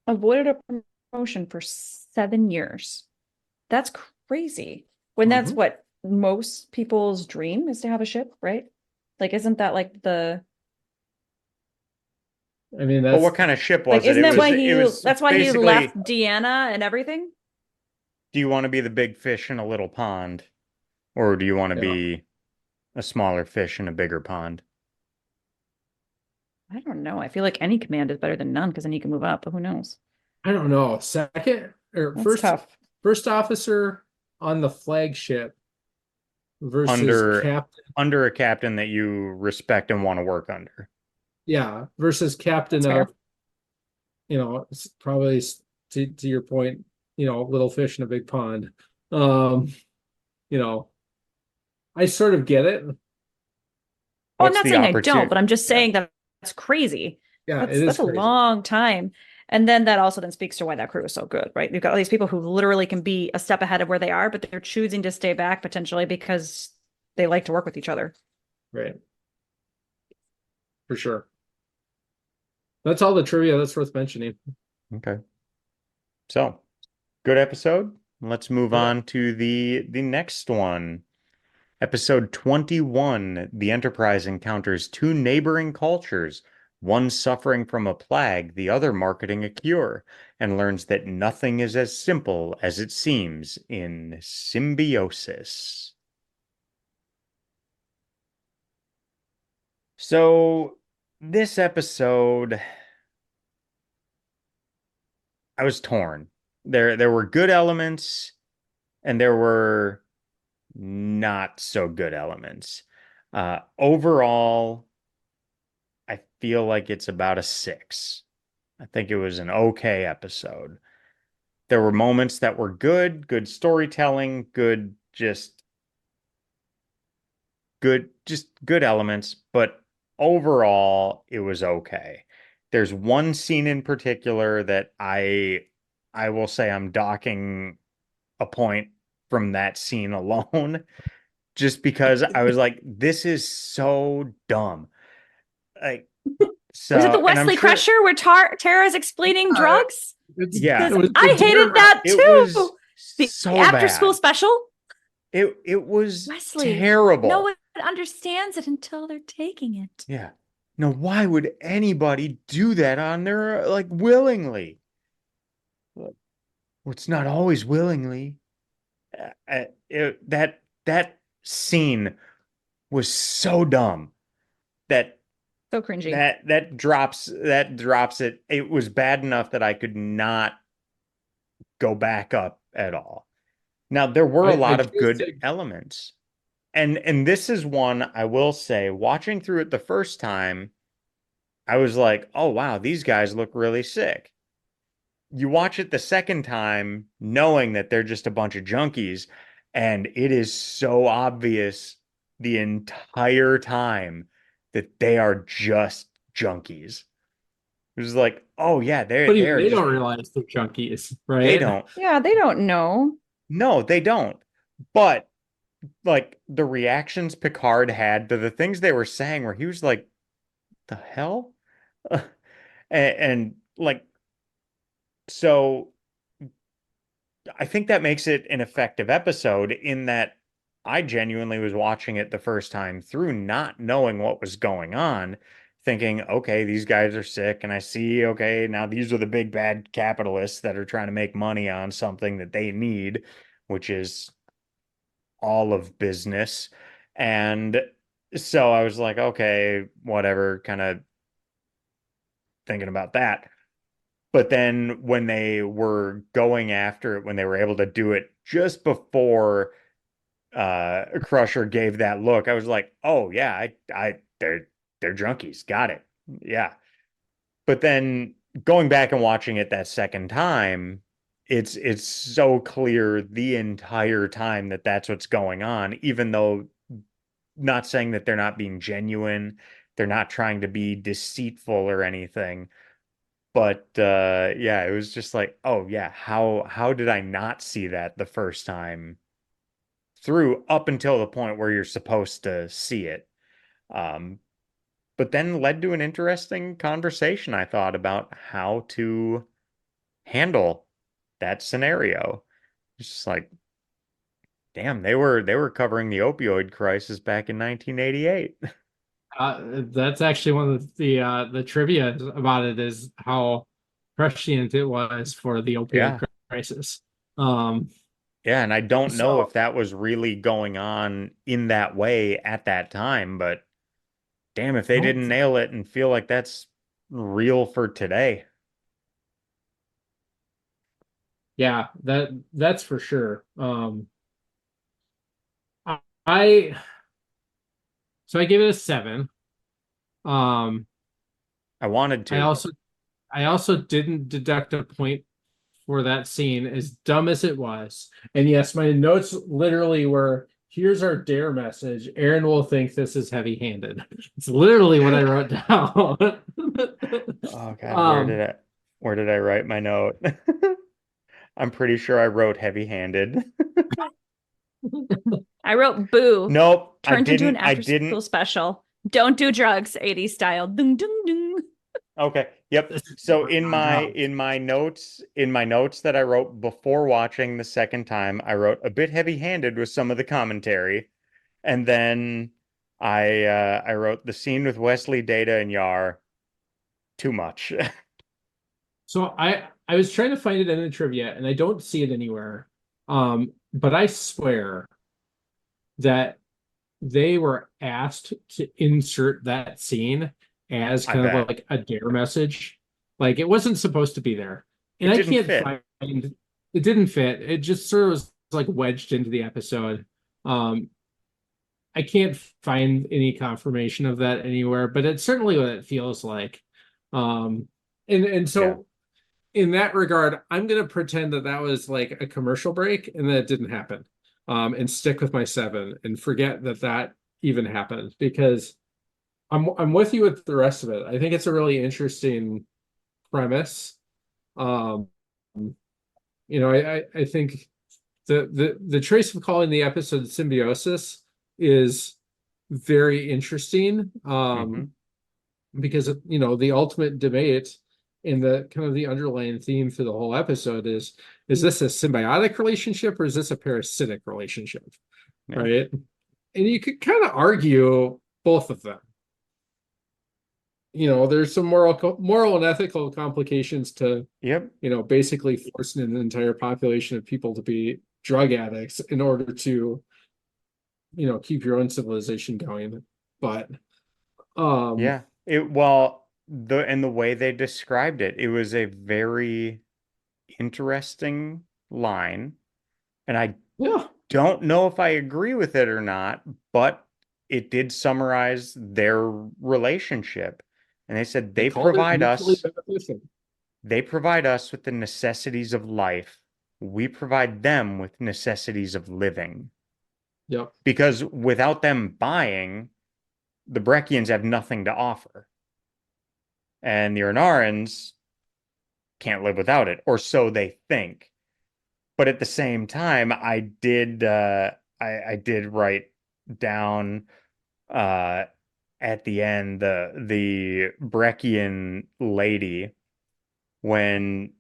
avoided a promotion for 7 years. That's crazy. When that's what most people's dream is, to have a ship, right? Like, isn't that like the... I mean, that's... Well, what kind of ship was like, it? Isn't that why that's why he left Deanna and everything? Do you want to be the big fish in a little pond? Or do you want to be a smaller fish in a bigger pond? I don't know. I feel like any command is better than none because then you can move up, but who knows? I don't know. Second or That's first officer on the flagship versus captain. Under a captain that you respect and want to work under. Yeah, versus captain of, it's probably to your point, little fish in a big pond. I sort of get it. I'm not saying I don't, but I'm just saying that that's crazy. Yeah, that's a long time. And then that also then speaks to why that crew is so good, right? You've got all these people who literally can be a step ahead of where they are, but they're choosing to stay back potentially because they like to work with each other. Right. For sure. That's all the trivia that's worth mentioning. Okay. So, good episode. Let's move on to the next one. Episode 21, the Enterprise encounters 2 neighboring cultures, one suffering from a plague, the other marketing a cure, and learns that nothing is as simple as it seems in Symbiosis. So, this episode, I was torn. There were good elements, and there were not so good elements. Overall, I feel like it's about a 6. I think it was an okay episode. There were moments that were good storytelling, good just just good elements, but overall it was okay. There's one scene in particular that I will say I'm docking a point from that scene alone, just because I was like, this is so dumb. Like, Was it the so, and I'm Wesley sure, Crusher where Tara's explaining drugs? yeah, It Because was I the hated that it was too. The so after school bad. special. It was Wesley, terrible. no one understands it until they're taking it. Yeah. No, why would anybody do that on their like willingly? Well, it's not always willingly. That scene was so dumb that So cringy. that drops it. It was bad enough that I could not go back up at all. Now there were a I lot of just good think elements. And this is one I will say, watching through it the first time, I was like, "Oh wow, these guys look really sick." You watch it the second time knowing that they're just a bunch of junkies, and it is so obvious the entire time that they are just junkies. It was like, oh yeah, but even they're they just don't realize they're junkies, they right? don't. Yeah, they don't know. No, they don't. But like the reactions Picard had to the things they were saying, where he was like, the hell? And like, so I think that makes it an effective episode in that I genuinely was watching it the first time through, not knowing what was going on, thinking, okay, these guys are sick, and I see, okay, now these are the big bad capitalists that are trying to make money on something that they need, which is all of business. And so I was like, okay, whatever, kind of thinking about that. But then when they were going after it, when they were able to do it just before Crusher gave that look, I was like, oh yeah, they're junkies. Got it. Yeah. But then going back and watching it that second time, it's so clear the entire time that that's what's going on, even though not saying that they're not being genuine, they're not trying to be deceitful or anything. But yeah, it was just like, oh yeah, how did I not see that the first time through up until the point where you're supposed to see it? Um, but then led to an interesting conversation, I thought, about how to handle that scenario. It's just like, damn, they were covering the opioid crisis back in 1988. That's actually one of the trivia about it is how prescient it was for the opioid Yeah. crisis. Um, Yeah, and I don't know if so that was really going on in that way at that time, but damn, if they no, didn't nail it and feel like that's real for today. yeah, that's for sure. I so I give it a 7. Um, I wanted I to. also I also didn't deduct a point for that scene, as dumb as it was. And yes, my notes literally were, here's our dare message. Aaron will think this is heavy-handed. It's literally what I wrote down. Oh God, um, where did I write my note? I'm pretty sure I wrote heavy-handed. I wrote boo. Nope, I Turned into an didn't. I after didn't. school special. Don't do drugs, 80s style. Dung dung dung. Okay. Yep. this is So written on drugs. in my notes that I wrote before watching the second time, I wrote a bit heavy-handed with some of the commentary, and then I wrote the scene with Wesley, Data, and Yar too much. So I was trying to find it in the trivia and I don't see it anywhere. But I swear that they were asked to insert that scene as I kind of bet like a dare message. Like it wasn't supposed to be there. And it I didn't can't fit. find it didn't fit. It just sort of was like wedged into the episode. Um, I can't find any confirmation of that anywhere, but it's certainly what it feels like. Um, and Yeah. so in that regard, I'm going to pretend that that was like a commercial break and that it didn't happen. And stick with my 7 and forget that even happened, because I'm with you with the rest of it. I think it's a really interesting premise. Um, I think the choice of calling the episode Symbiosis is very interesting. Because the ultimate debate in the kind of the underlying theme for the whole episode is this a symbiotic relationship or is this a parasitic relationship? Yeah. Right? And you could kind of argue both of them. There's some moral and ethical complications to Yep. basically forcing an entire population of people to be drug addicts in order to keep your own civilization going. But Yeah. The way they described it, it was a very interesting line. And I yeah, don't know if I agree with it or not, but it did summarize their relationship. And they said they called it mutually beneficial. they provide us with the necessities of life. We provide them with necessities of living. Yep. Because without them buying, the Breckians have nothing to offer. And the Ornarans can't live without it, or so they think. But at the same time, I did write down at the end the Breckian lady when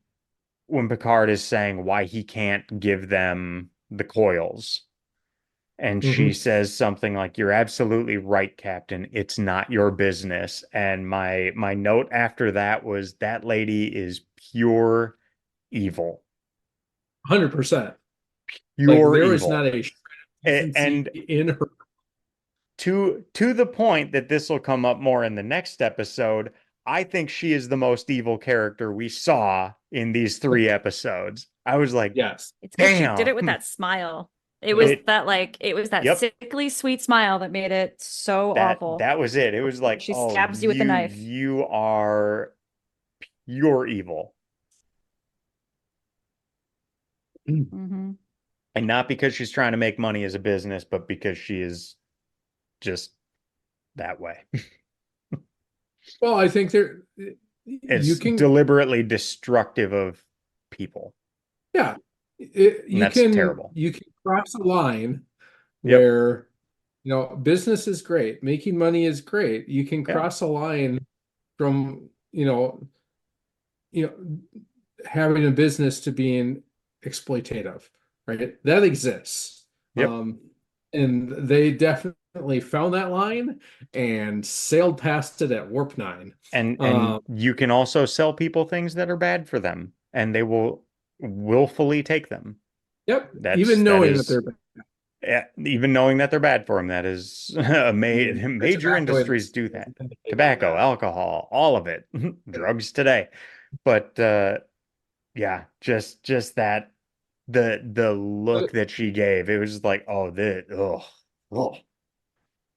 Picard is saying why he can't give them the coils. And she says something like, "You're absolutely right, Captain. It's not your business." And my note after that was that lady is pure evil. 100%. Like Pure there is not evil. a decency And in her. to the point that this will come up more in the next episode, I think she is the most evil character we saw in these 3 episodes. I was like, Yes. It's because she did it damn. with that smile. It was It, that yep, sickly sweet smile that made it so awful. that was it. It was like, She oh, stabs you with a knife. you are pure evil. Hmm. And not because she's trying to make money as a business, but because she is just that way. Well, I think you It's can, deliberately destructive of people. yeah, And you that's can terrible. cross a line Yep. where business is great, making money is great. You can Yeah. cross a line from you know having a business to being exploitative, right? That exists. Yep. And they definitely found that line and sailed past it at warp 9. And you can also sell people things that are bad for them, and they will willfully take them. Yep, That's even that knowing that is they're bad. even knowing that they're bad for them. That is The major tobacco industries industry do that. isn't big on Tobacco, that. alcohol, all of it, drugs today. But yeah, just that the look But that she gave, it was like, oh, oh,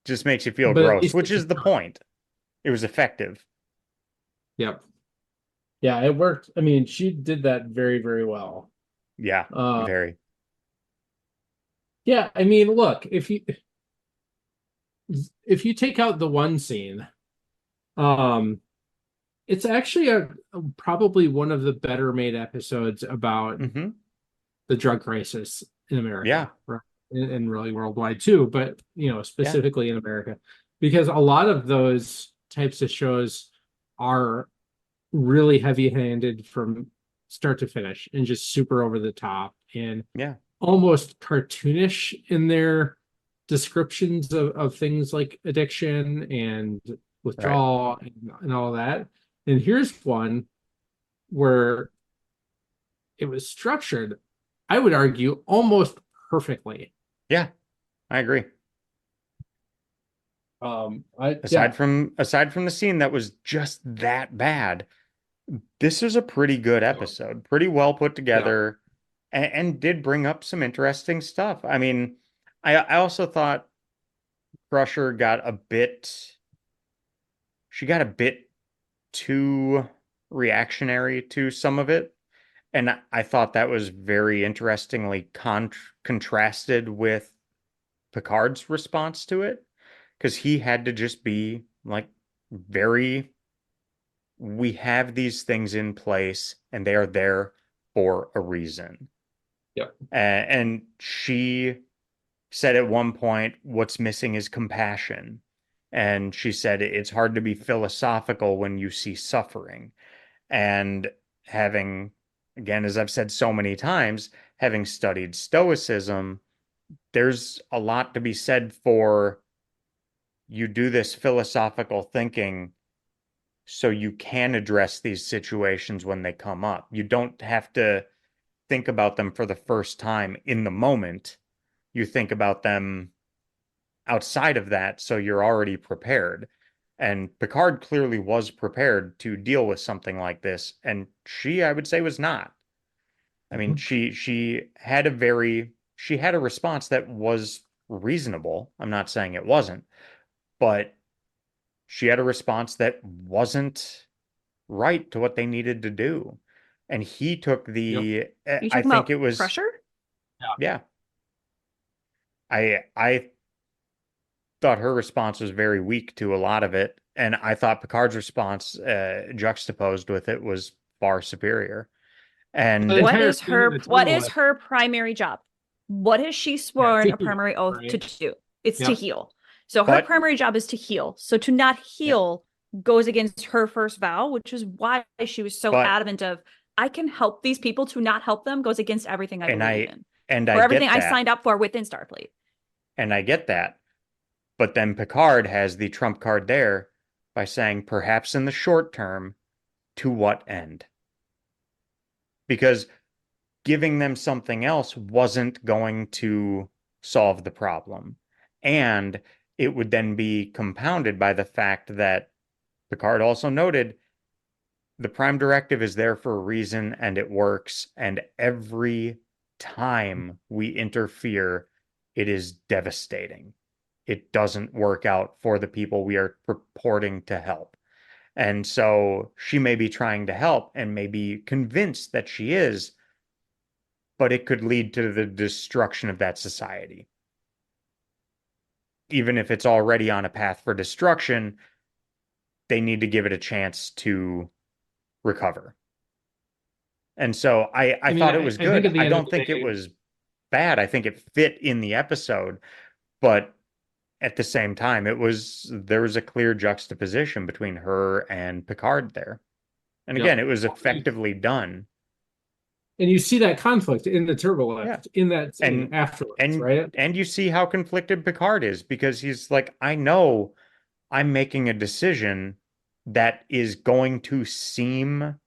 just makes you feel but at gross, least which it's a is the try. point. It was effective. Yep. Yeah, it worked. I mean, she did that very, very well. Yeah, Uh very. yeah, I mean, look, if you take out the one scene, um, it's actually probably one of the better made episodes about Hmm. the drug crisis in Yeah, America, right? And really worldwide too, but yeah, specifically in America, because a lot of those types of shows are really heavy-handed from start to finish and just super over the top and yeah, almost cartoonish in their descriptions of things like addiction and right. withdrawal and all that. And here's one where it was structured, I would argue, almost perfectly. Yeah, I agree. I yeah, Aside from the scene that was just that bad, this is a pretty good episode, pretty well put yeah, together, and did bring up some interesting stuff. I mean, I also thought Crusher got a bit, she got a bit too reactionary to some of it. And I thought that was very interestingly contrasted with Picard's response to it. because he had to just be like very, we have these things in place and they are there for a reason. Yep. And she said at one point, what's missing is compassion. And she said, it's hard to be philosophical when you see suffering. And having, again, as I've said so many times, having studied Stoicism, there's a lot to be said for you do this philosophical thinking so you can address these situations when they come up. You don't have to think about them for the first time in the moment. You think about them outside of that, so you're already prepared. And Picard clearly was prepared to deal with something like this, and she, I would say, was not. I mean, she had a response that was reasonable. I'm not saying it wasn't, but she had a response that wasn't right to what they needed to do. And he took the, Are you I talking think about it was, Crusher? yeah. I thought her response was very weak to a lot of it, and I thought Picard's response, juxtaposed with it, was far superior. And The entire scene in the What tunnel is her primary job? What has she yeah, sworn to a heal, primary oath to right? do? It's to Yep. heal. So her but primary job is to heal. So to not yeah, heal goes against her first vow, which is why she was so but adamant of I can help these people, to not help them goes against everything I and believe I in. and For I everything get I that, signed up for within Starfleet. and I get that. But then Picard has the trump card there by saying, perhaps in the short term, to what end? Because giving them something else wasn't going to solve the problem. And it would then be compounded by the fact that Picard also noted the Prime Directive is there for a reason and it works. And every time we interfere, it is devastating. It doesn't work out for the people we are purporting to help. And so she may be trying to help and may be convinced that she is, but it could lead to the destruction of that society. Even if it's already on a path for destruction, they need to give it a chance to recover. And so I I mean, thought it was I think good. at the I end of don't the think it day, was bad. I think it fit in the episode, but at the same time, there was a clear juxtaposition between her and Picard there. And yep. again, it was effectively done. And you see that conflict in the turbo Yeah. lift in that scene And afterwards, and right? and you see how conflicted Picard is because he's like, I know I'm making a decision that is going to seem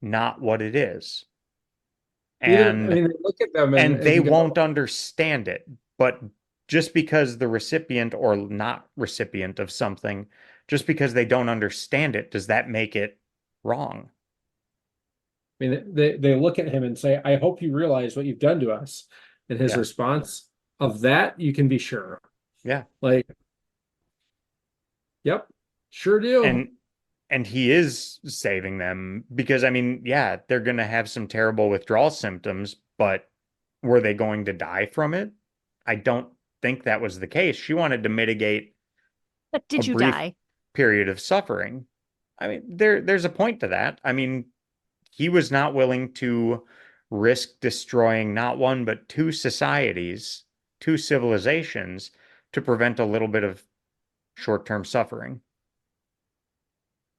not what it is. Even, I And mean, they look at them and and they you won't go, understand it. But just because the recipient or not recipient of something, just because they don't understand it, does that make it wrong? I mean, they look at him and say, I hope you realize what you've done to us. And his Yeah. response of that, you can be sure. Yeah. Like, yep, sure do. And and he is saving them because I mean, yeah, they're going to have some terrible withdrawal symptoms, but were they going to die from it? I don't think that was the case. She wanted to mitigate But a did you brief die? period of suffering. I mean, there's a point to that. I mean, he was not willing to risk destroying not one but two societies, two civilizations to prevent a little bit of short-term suffering.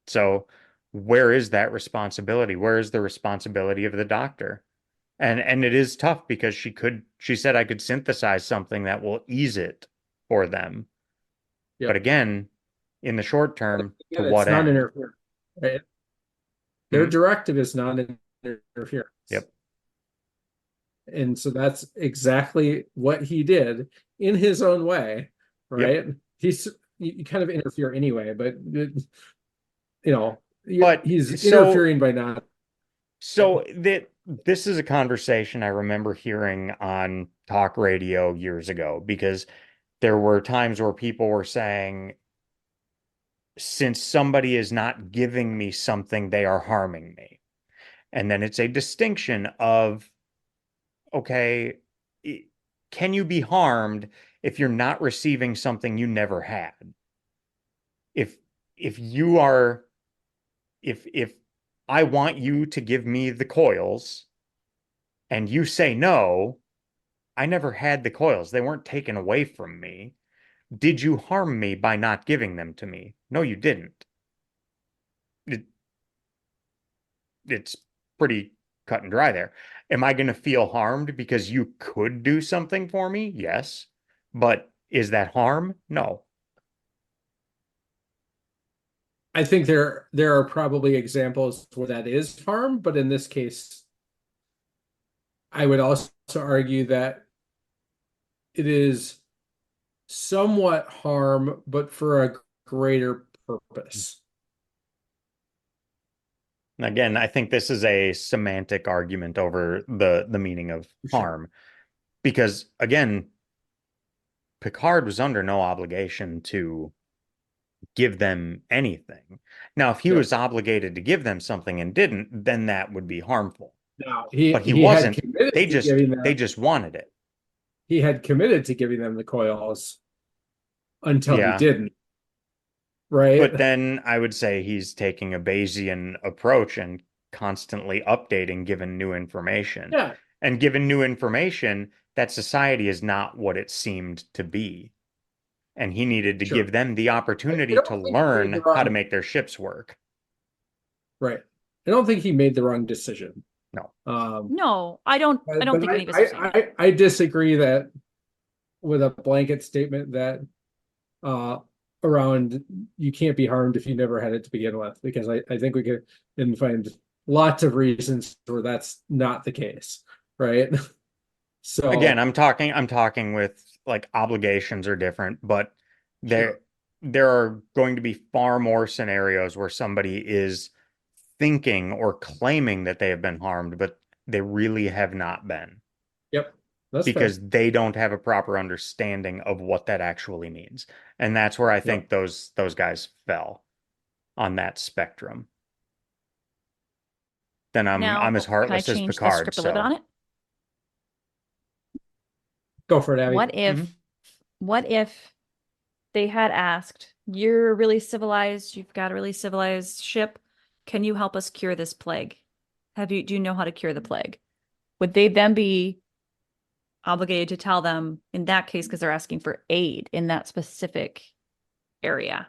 So, where is that responsibility? Where is the responsibility of the doctor? And it is tough because she said I could synthesize something that will ease it for them. But Yep. again, in the short term, to Again, it's what end? non-interference, right? Their directive is non-interference. Yep. And so that's exactly what he did in his own way, right? Yep. You kind of interfere anyway, but you know, But he's interfering by not. so that this is a conversation I remember hearing on talk radio years ago because there were times where people were saying, since somebody is not giving me something, they are harming me. And then it's a distinction of, okay, can you be harmed if you're not receiving something you never had, if you are, if I want you to give me the coils and you say no, I never had the coils. They weren't taken away from me. Did you harm me by not giving them to me? No, you didn't. It's pretty cut and dry there. Am I going to feel harmed because you could do something for me? Yes. But is that harm? No. I think there are probably examples where that is harm, but in this case, I would also argue that it is somewhat harm, but for a greater purpose. Again, I think this is a semantic argument over the meaning of harm. Because again, Picard was under no obligation to give them anything. Now, if he was obligated to give them something and didn't, then that would be harmful. Now But he he had wasn't. committed They to giving them, they just wanted it. he had committed to giving them the coils until he Yeah. didn't. Right. But then I would say he's taking a Bayesian approach and constantly updating given new information. Yeah. And given new information, that society is not what it seemed to be. And he needed to give them the opportunity to learn how to make their ships work. Right. I don't think he made the wrong decision. No. No, I don't think any of us are saying that. I disagree that with a blanket statement that around you can't be harmed if you never had it to begin with, because I think we can find lots of reasons where that's not the case, right? So again, I'm talking with like obligations are different, but there are going to be far more scenarios where somebody is thinking or claiming that they have been harmed, but they really have not been. Yep. That's because fair. they don't have a proper understanding of what that actually means. And that's where I think those guys fell on that spectrum. Then I'm as heartless as Picard. The script a little bit on it? Go for it, Abby. What if they had asked, you're really civilized, you've got a really civilized ship, can you help us cure this plague? Do you know how to cure the plague? Would they then be obligated to tell them in that case, because they're asking for aid in that specific area?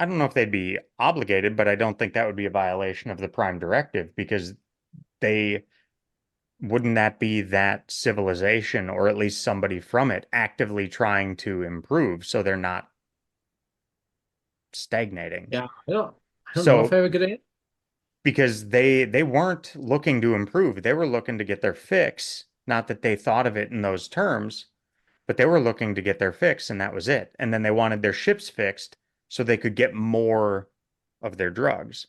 I don't know if they'd be obligated, but I don't think that would be a violation of the Prime Directive, because wouldn't that be that civilization, or at least somebody from it, actively trying to improve so they're not stagnating? Yeah, I don't know if I have a good answer. Because they weren't looking to improve. They were looking to get their fix. Not that they thought of it in those terms, but they were looking to get their fix, and that was it. And then they wanted their ships fixed so they could get more of their drugs.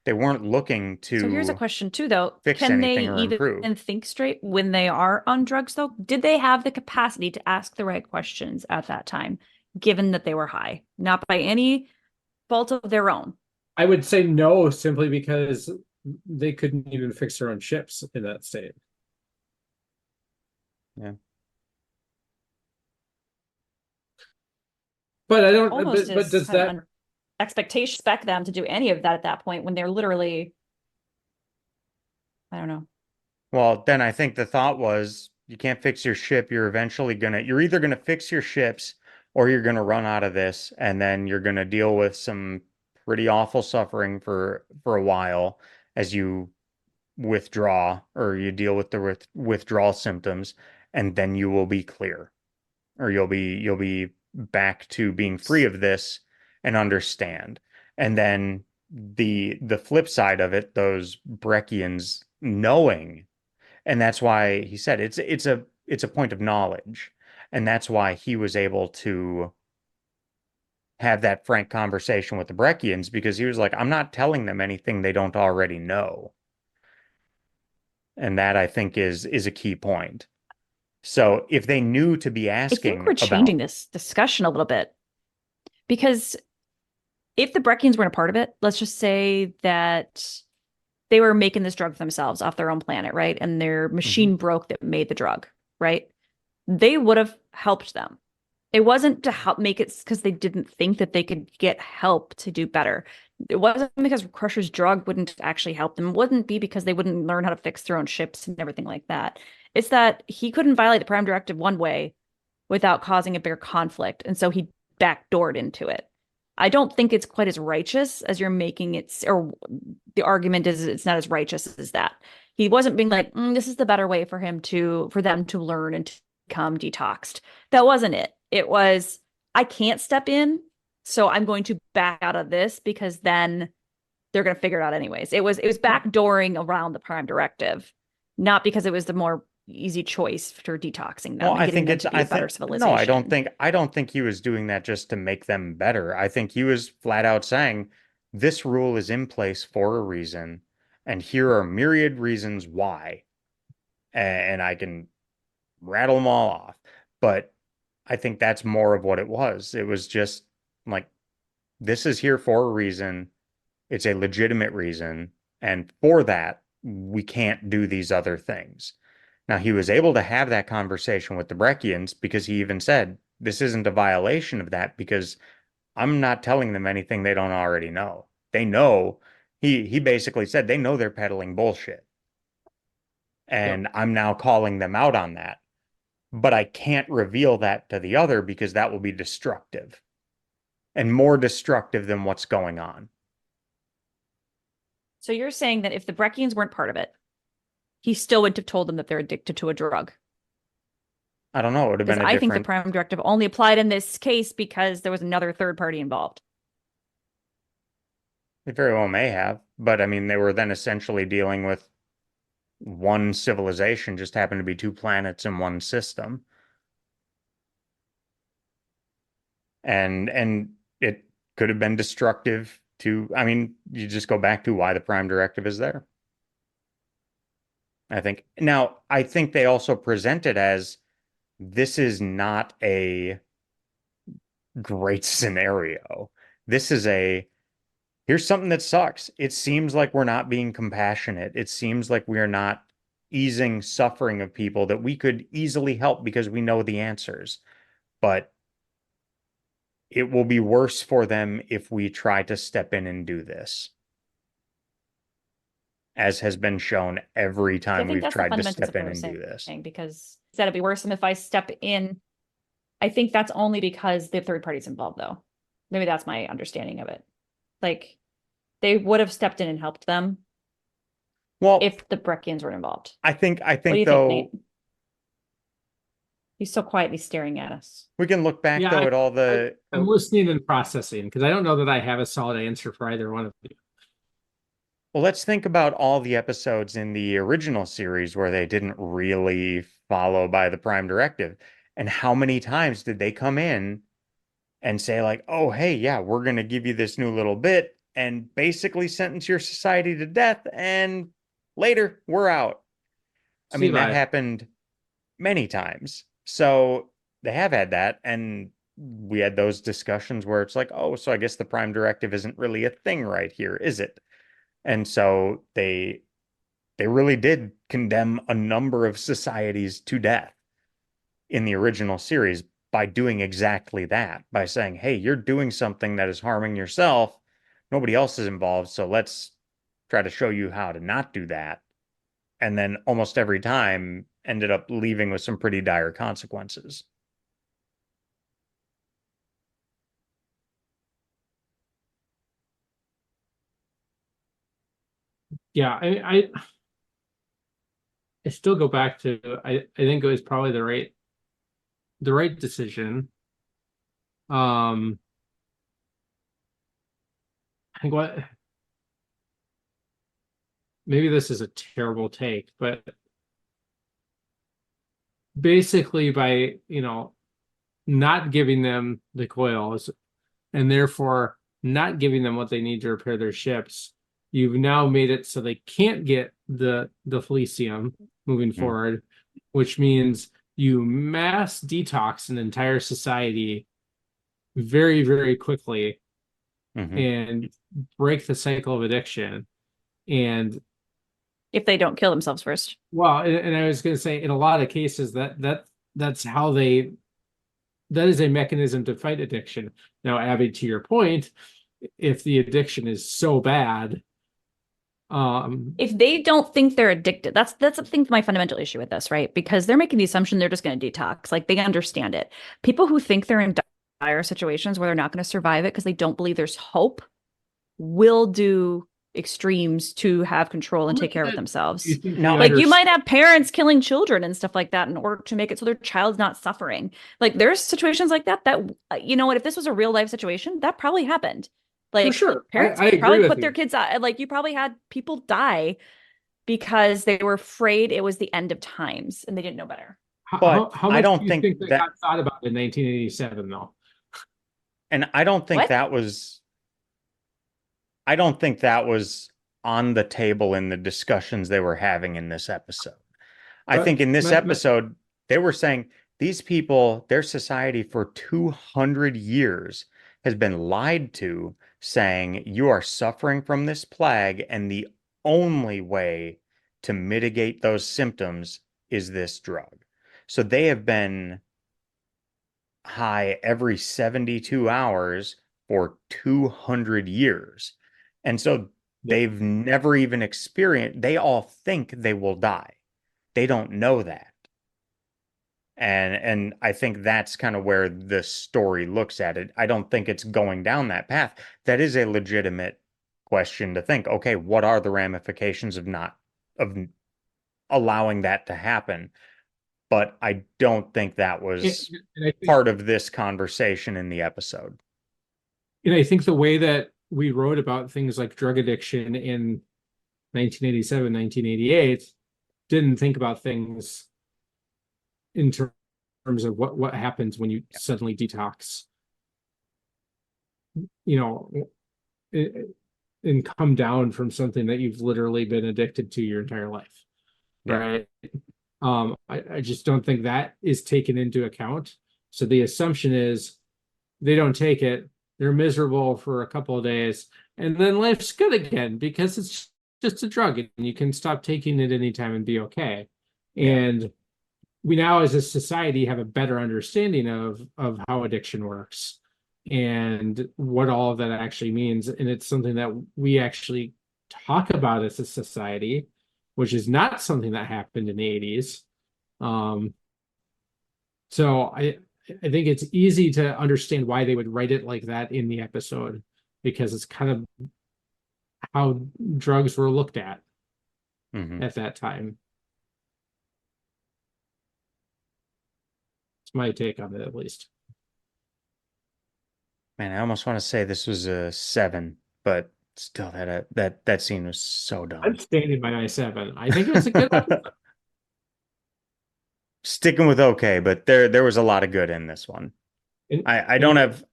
They weren't looking to. So here's a question too, though. Can they even think straight when they are on drugs, though? Did they have the capacity to ask the right questions at that time, given that they were high? Not by any fault of their own. I would say no, simply because they couldn't even fix their own ships in that state. Yeah. But I don't. But does that expectation expect them to do any of that at that point when they're literally? I don't know. Well, then I think the thought was you can't fix your ship. You're either gonna fix your ships or you're gonna run out of this, and then you're gonna deal with some pretty awful suffering for a while as you withdraw, or you deal with the withdrawal symptoms, and then you will be clear, or you'll be back to being free of this and understand. And then the flip side of it, those Breckians knowing, and that's why he said it's a point of knowledge, and that's why he was able to have that frank conversation with the Breckians, because he was like, I'm not telling them anything they don't already know. And that, I think, is a key point. So if they knew to be asking, I think we're changing this discussion a little bit, because if the Breckians weren't a part of it, let's just say that they were making this drug for themselves off their own planet, right? And their machine broke that made the drug, right? they would have helped them. It wasn't to help make it because they didn't think that they could get help to do better. It wasn't because Crusher's drug wouldn't actually help them. It wouldn't be because they wouldn't learn how to fix their own ships and everything like that. It's that he couldn't violate the Prime Directive one way without causing a bigger conflict. And so he backdoored into it. I don't think it's quite as righteous as you're making it, or the argument is it's not as righteous as that. He wasn't being like, this is the better way for them to learn and to become detoxed. That wasn't it. It was, I can't step in, so I'm going to back out of this because then they're going to figure it out anyways. It was backdooring around the Prime Directive, not because it was the more easy choice for detoxing them. Well, and I think them to be a better civilization. No, I don't think he was doing that just to make them better. I think he was flat out saying this rule is in place for a reason, and here are myriad reasons why. And I can rattle them all off. But I think that's more of what it was. It was just like, this is here for a reason. It's a legitimate reason. And for that, we can't do these other things. Now, he was able to have that conversation with the Breccians because he even said, this isn't a violation of that because I'm not telling them anything they don't already know. They know, he basically said, they know they're peddling bullshit. And Yep. I'm now calling them out on that. But I can't reveal that to the other because that will be destructive. And more destructive than what's going on. So you're saying that if the Breccians weren't part of it, he still would have told them that they're addicted to a drug? I don't know. It would have been a I think the different... Prime Directive only applied in this case because there was another third party involved. It very well may have. But I mean, they were then essentially dealing with one civilization, just happened to be two planets in one system. And it could have been destructive to... I mean, you just go back to why the Prime Directive is there. I think. Now, I think they also present it as this is not a great scenario. This is here's something that sucks. It seems like we're not being compassionate. It seems like we are not easing suffering of people that we could easily help because we know the answers. But it will be worse for them if we try to step in and do this. As has been shown every time we've tried to step in and do this. Because instead it'd be worse if I step in. I think that's only because the third party's involved, though. Maybe that's my understanding of it. Like, they would have stepped in and helped them. Well, if the Breccians were involved. I think what do you though. Think, Nate? He's so quietly staring at us. We can look back though at all the. I'm listening and processing because I don't know that I have a solid answer for either one of you. Well, let's think about all the episodes in the original series where they didn't really follow by the Prime Directive. And how many times did they come in and say like, oh, hey, yeah, we're going to give you this new little bit and basically sentence your society to death. And later, we're out. I mean, that happened many times. So they have had that. And we had those discussions where it's like, oh, so I guess the Prime Directive isn't really a thing right here, is it? And so they really did condemn a number of societies to death in the original series by doing exactly that, by saying, hey, you're doing something that is harming yourself. Nobody else is involved, so let's try to show you how to not do that. And then almost every time ended up leaving with some pretty dire consequences. Yeah, I still go back to I think it was probably the right decision. I think maybe this is a terrible take, but basically by not giving them the coils and therefore not giving them what they need to repair their ships, you've now made it so they can't get the Felicium moving forward, which means you mass detox an entire society very, very quickly and break the cycle of addiction. And if they don't kill themselves first. Well, and I was going to say, in a lot of cases, that that's how they, that is a mechanism to fight addiction. Now, Abby, to your point, if the addiction is so bad, if they don't think they're addicted, that's I think my fundamental issue with this, right? Because they're making the assumption they're just going to detox. Like they understand it. People who think they're in dire situations where they're not going to survive it because they don't believe there's hope will do extremes to have control and take care of themselves. Now, Like you might have parents killing children and stuff like that in order to make it so their child's not suffering. Like there's situations like that you know what, if this was a real life situation, that probably happened. Like for sure, parents I probably agree put with their you. kids out. Like you probably had people die because they were afraid it was the end of times and they didn't know better. But How I much don't do you think think that that, got thought about in 1987, though? and I don't think What? that was, I don't think that was on the table in the discussions they were having in this episode. I think in this episode, they were saying these people, their society for 200 years has been lied to, saying you are suffering from this plague, and the only way to mitigate those symptoms is this drug. So they have been high every 72 hours for 200 years. And so they've never even experienced, they all think they will die. They don't know that. And I think that's kind of where the story looks at it. I don't think it's going down that path. That is a legitimate question to think, okay, what are the ramifications of not of allowing that to happen? But I don't think that was part of this conversation in the episode. And I think the way that we wrote about things like drug addiction in 1987, 1988 didn't think about things in terms of what happens when you suddenly detox, you know, and come down from something that you've literally been addicted to your entire life, right? I just don't think that is taken into account. So the assumption is they don't take it, they're miserable for a couple of days, and then life's good again because it's just a drug and you can stop taking it anytime and be okay. And we now as a society have a better understanding of how addiction works and what all of that actually means. And it's something that we actually talk about as a society, which is not something that happened in the 80s. So I think it's easy to understand why they would write it like that in the episode, because it's kind of how drugs were looked at at that time. It's my take on it, at least. Man, I almost want to say this was a 7, but still, that scene was so dumb. I'm standing by my 7. I think it was a good episode. Sticking with okay, but there was a lot of good in this one. I don't have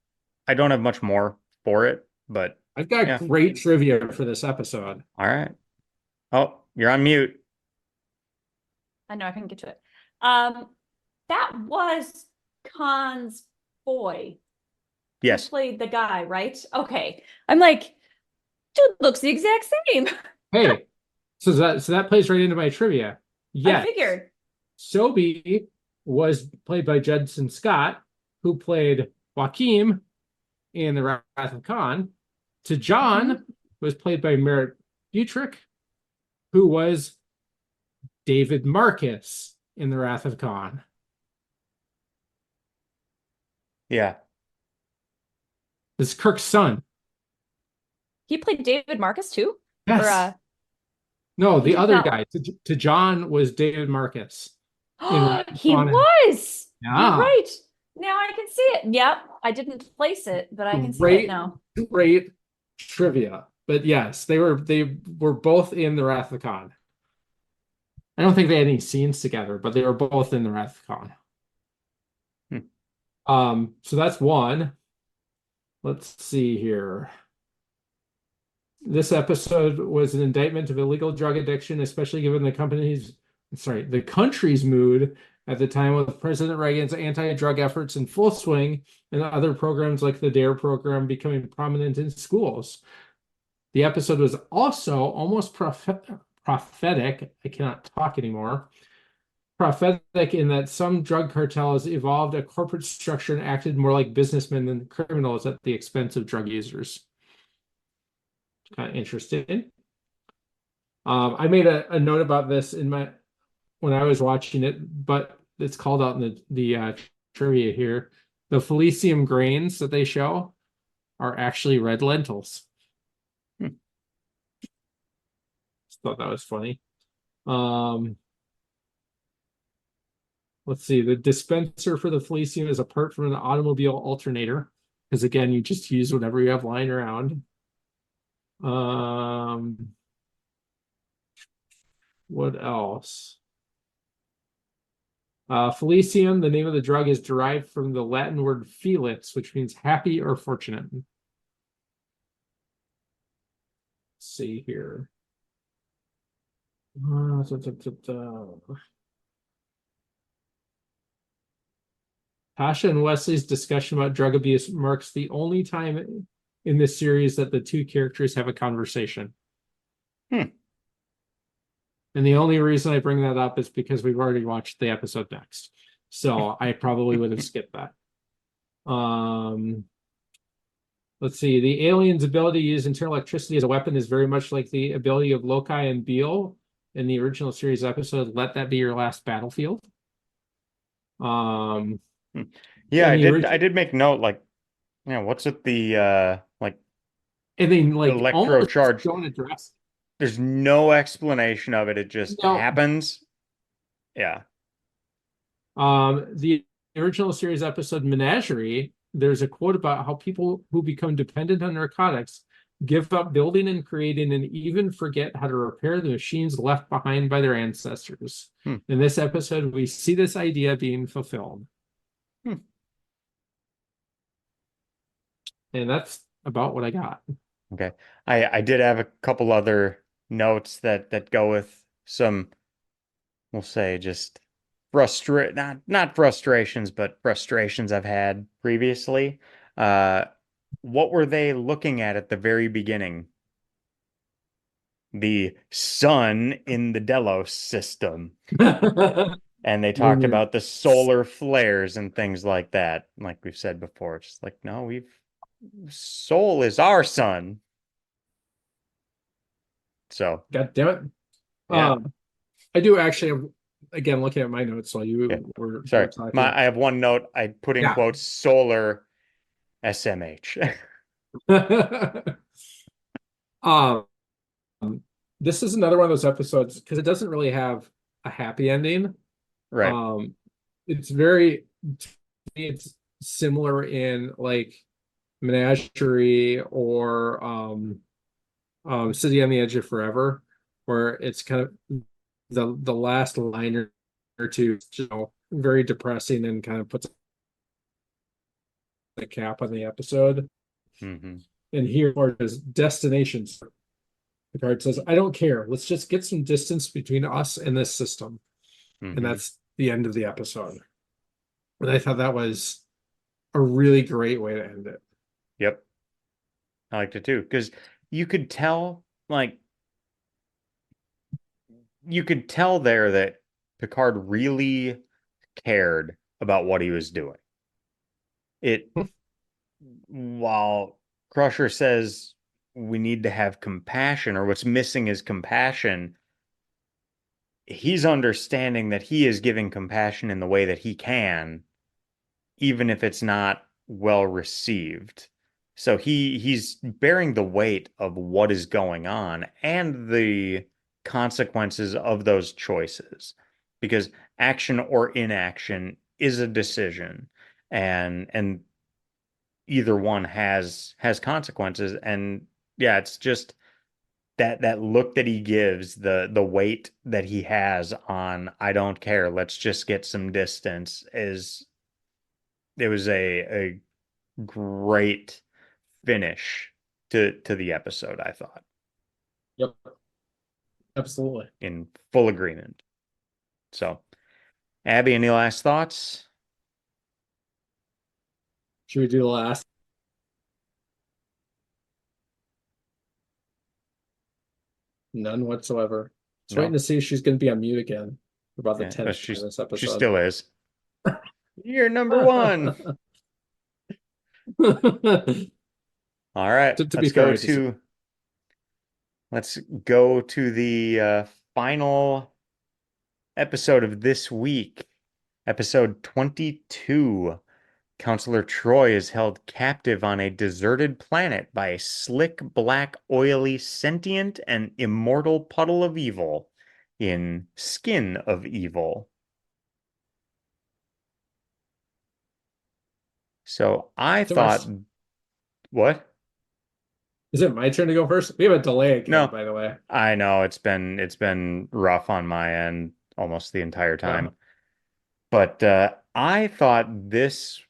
much more for it, but I've got great trivia for this episode. All right. Oh, you're on mute. I know I can get to it. That was Khan's boy. Yes. Who played the guy, right? Okay. I'm like, dude looks the exact same. Hey, so that plays right into my trivia. Yes. I figured. Sobe was played by Judson Scott, who played Joaquin in The Wrath of Khan. To John was played by Merritt Butrick, who was David Marcus in The Wrath of Khan. Yeah. This is Kirk's son. He played David Marcus too? Yes. Or, no, the other guy. To John was David Marcus. He was. Yeah. You're right. Now I can see it. Yep. I didn't place it, but I can see it now. Great trivia. But yes, they were both in The Wrath of Khan. I don't think they had any scenes together, but they were both in The Wrath of Khan. So that's one. Let's see here. This episode was an indictment of illegal drug addiction, especially given the country's mood at the time, with President Reagan's anti-drug efforts in full swing and other programs like the DARE program becoming prominent in schools. The episode was also almost prophetic. I cannot talk anymore. prophetic in that some drug cartels evolved a corporate structure and acted more like businessmen than criminals at the expense of drug users. Kind of interesting. I made a note about this when I was watching it, but it's called out in the trivia here. The Felicium grains that they show are actually red lentils. Just thought that was funny. Let's see. The dispenser for the Felicium is apart from an automobile alternator, because again, you just use whatever you have lying around. What else? Felicium, the name of the drug, is derived from the Latin word felix, which means happy or fortunate. Let's see here. Tasha and Wesley's discussion about drug abuse marks the only time in this series that the two characters have a conversation. And the only reason I bring that up is because we've already watched the episode next. So I probably would have skipped that. Let's see. The alien's ability to use internal electricity as a weapon is very much like the ability of Loki and Beale in the original series episode, Let That Be Your Last Battlefield. Yeah, I did make note, like, what's with the like, and then like electrocharge? Don't address. There's no explanation of it. It just happens. Yeah. The original series episode Menagerie, there's a quote about how people who become dependent on narcotics give up building and creating and even forget how to repair the machines left behind by their ancestors. In this episode, we see this idea being fulfilled. And that's about what I got. Okay. I did have a couple other notes that go with some, we'll say, just not frustrations, but frustrations I've had previously. What were they looking at the very beginning? The sun in the Delos system. And they talked about the solar flares and things like that. Like we've said before, it's just like, no, Sol is our sun. So, God damn it. Yeah. I do actually have, again, looking at my notes while you were talking. I have one note. I put in quotes solar SMH. This is another one of those episodes because it doesn't really have a happy ending. Right. It's similar in like Menagerie or City on the Edge of Forever, where it's kind of the last line or two, very depressing and kind of puts a cap on the episode. And here is destinations. Picard says, I don't care. Let's just get some distance between us and this system. And that's the end of the episode. And I thought that was a really great way to end it. Yep. I liked it too. Because you could tell there that Picard really cared about what he was doing. While Crusher says we need to have compassion, or what's missing is compassion, he's understanding that he is giving compassion in the way that he can, even if it's not well received. So he's bearing the weight of what is going on and the consequences of those choices, because action or inaction is a decision, and either one has consequences. And yeah, it's just that look that he gives, the weight that he has on, I don't care, let's just get some distance, it was a great finish to the episode, I thought. Yep. Absolutely. In full agreement. So, Abby, any last thoughts? Should we do the last? None whatsoever. Just waiting to see if she's going to be on mute again. about the Yeah, 10th time this episode. she still is. You're number one. All right, to be fair, let's go to the final episode of this week, episode 22. Counselor Troy is held captive on a deserted planet by a slick, black, oily, sentient, and immortal puddle of evil in Skin of Evil. So I thought, what? Is it my turn to go first? We have a delay again, No, by the way. I know it's been rough on my end almost the entire time. Yeah. But I thought this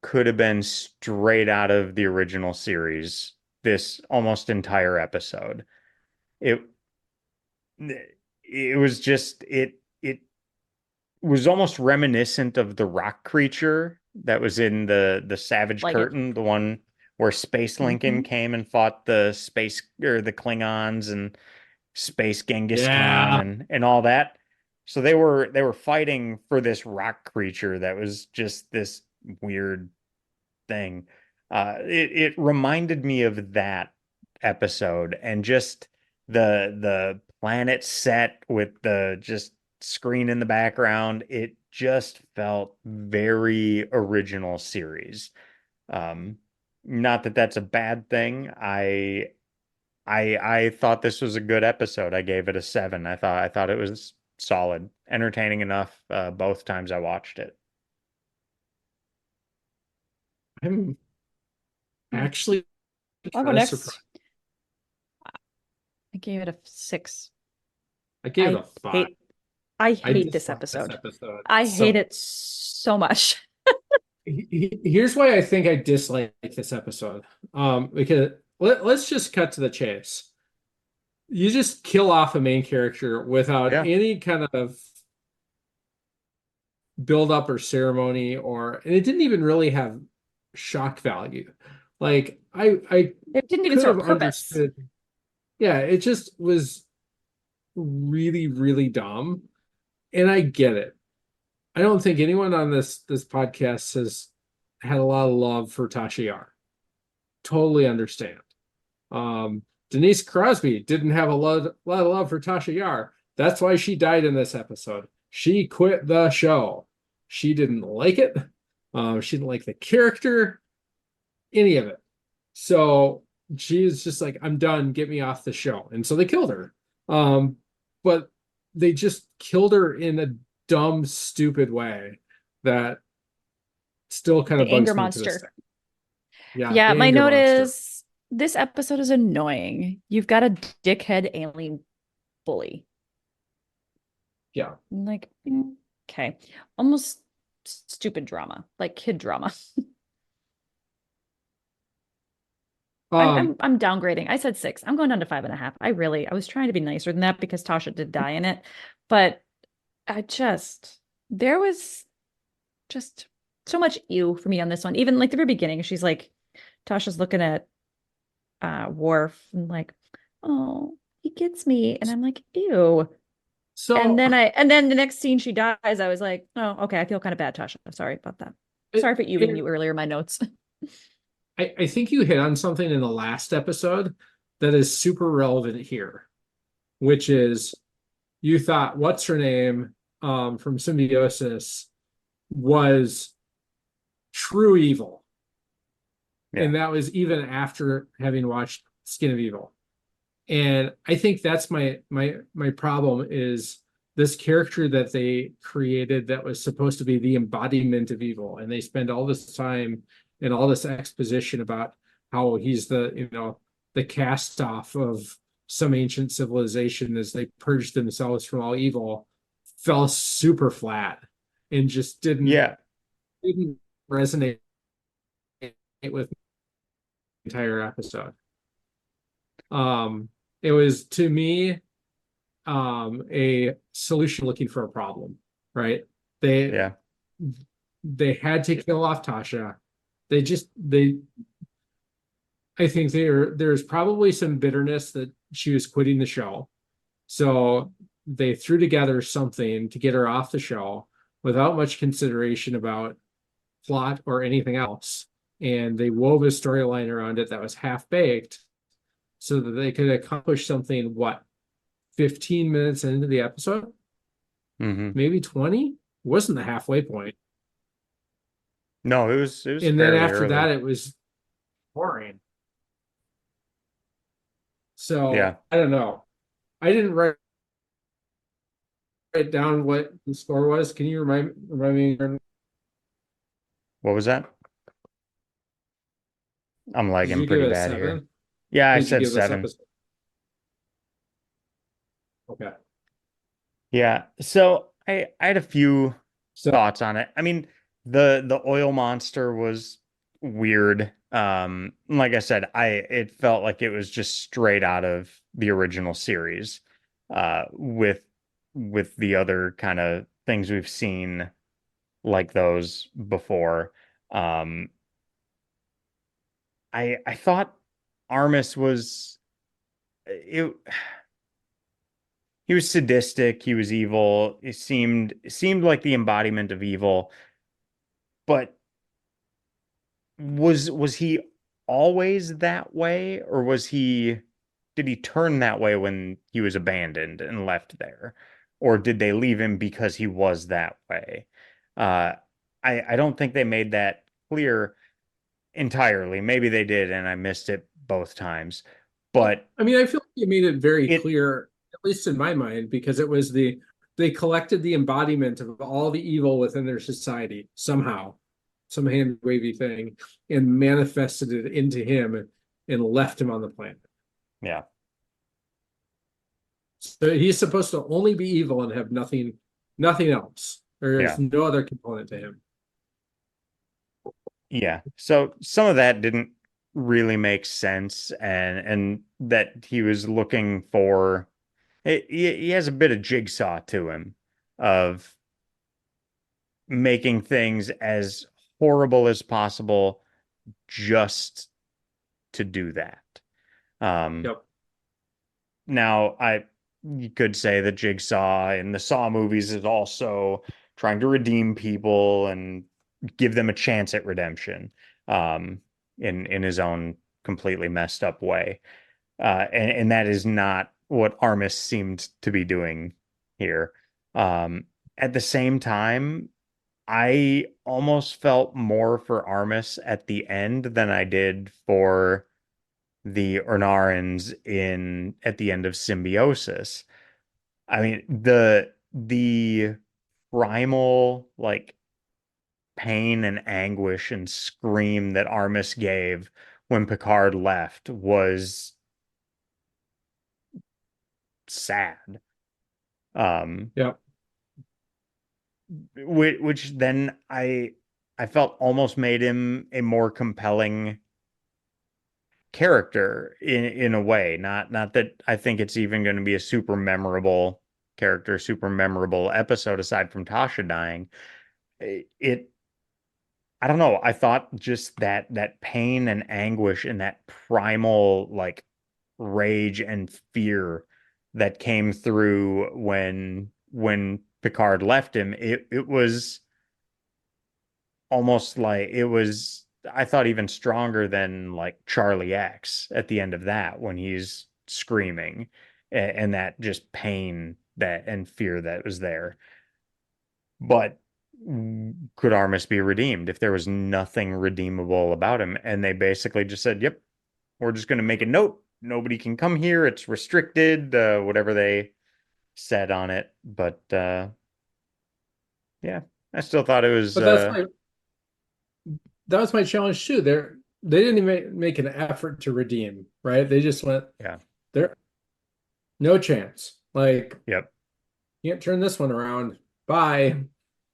could have been straight out of the original series, this almost entire episode. It it was just it was almost reminiscent of the rock creature that was in the Savage Like it. Curtain, the one where Space Lincoln came and fought the space or the Klingons and Space Genghis Khan and all that. So they were fighting for this rock creature that was just this weird thing. It reminded me of that episode and just the planet set with the just screen in the background. It just felt very original series. Um, Not that that's a bad thing. I thought this was a good episode. I gave it a 7. I thought it was solid, entertaining enough both times I watched it. I'm actually I'll go kinda next. surprised. I gave it a 6. I gave it a 5. I hate this dislike episode. I hate it so much. Here's why I think I dislike this episode. Because let's just cut to the chase. You just kill off a main character without any kind of build up or ceremony, and it didn't even really have shock value. Like I It didn't even could serve have purpose. understood. Yeah, it just was really, really dumb. And I get it. I don't think anyone on this podcast has had a lot of love for Tasha Yar. Totally understand. Denise Crosby didn't have a lot of love for Tasha Yar. That's why she died in this episode. She quit the show. She didn't like it. She didn't like the character, any of it. So she's just like, I'm done. Get me off the show. And so they killed her. But they just killed her in a dumb, stupid way that still kind of bugs anger me to this monster. day. Yeah, my note monster. is this episode is annoying. You've got a dickhead alien bully. Yeah. Like, okay. Almost stupid drama, like kid drama. I'm downgrading. I said 6. I'm going down to 5.5. I was trying to be nicer than that because Tasha did die in it, but there was just so much ew for me on this one. Even like the very beginning, she's like, Tasha's looking at Worf and like, oh, he gets me, and I'm like, ew. So and then the next scene she dies, I was like, oh, okay, I feel kind of bad, Tasha. Sorry about that. Sorry for eating you earlier in my notes. I think you hit on something in the last episode that is super relevant here, which is you thought what's her name from Symbiosis was true evil. Yeah. And that was even after having watched Skin of Evil. And I think that's my problem is this character that they created that was supposed to be the embodiment of evil. And they spend all this time and all this exposition about how he's the cast off of some ancient civilization as they purged themselves from all evil, fell super flat and just didn't resonate with the entire episode. It was to me a solution looking for a problem, right? They had to kill off Tasha. I think there's probably some bitterness that she was quitting the show. So they threw together something to get her off the show without much consideration about plot or anything else. And they wove a storyline around it that was half baked so that they could accomplish something, what, 15 minutes into the episode? Maybe 20? Wasn't the halfway point. No, it was And then fairly after early. that, it was boring. So Yeah. I don't know. I didn't write down what the score was. Can you remind me? What was that? I'm Did lagging you give pretty it a bad here. 7? Yeah, What I did you said give this 7. episode? Okay. Yeah. So I had a few So thoughts on it. I mean, the oil monster was weird. Like I said, it felt like it was just straight out of the original series, with the other kind of things we've seen like those before. Um, I thought Armus was it. He was sadistic. He was evil. It seemed like the embodiment of evil. But was he always that way, or did he turn that way when he was abandoned and left there, or did they leave him because he was that way? Uh, I don't think they made that clear entirely. Maybe they did, and I missed it both times. But I mean, I feel like you made it very it clear, at least in my mind, because it was they collected the embodiment of all the evil within their society somehow, some hand wavy thing, and manifested it into him and left him on the planet. Yeah. So he's supposed to only be evil and have nothing else. There's Yeah. no other component to him. Yeah. So some of that didn't really make sense, and that he was looking for he has a bit of Jigsaw to him of making things as horrible as possible just to do that. Um Yep. Now, you could say that Jigsaw in the Saw movies is also trying to redeem people and give them a chance at redemption, in his own completely messed up way. And that is not what Armus seemed to be doing here. At the same time, I almost felt more for Armus at the end than I did for the Ornarans in at the end of Symbiosis. I mean, the primal like pain and anguish and scream that Armus gave when Picard left was sad. Um, Yep. which then I felt almost made him a more compelling character in a way. Not that I think it's even going to be a super memorable character, super memorable episode aside from Tasha dying. It I don't know. I thought just that pain and anguish and that primal like rage and fear that came through when Picard left him, it was almost like it was I thought even stronger than like Charlie X at the end of that when he's screaming and that just pain that and fear that was there. But could Armus be redeemed if there was nothing redeemable about him? And they basically just said, "Yep, we're just going to make a note. Nobody can come here. It's restricted." Whatever they said on it. But yeah, I still thought it was. But that was my challenge too. They didn't even make an effort to redeem, right? They just went Yeah. there, no chance. Like, Yep. can't turn this one around. Bye.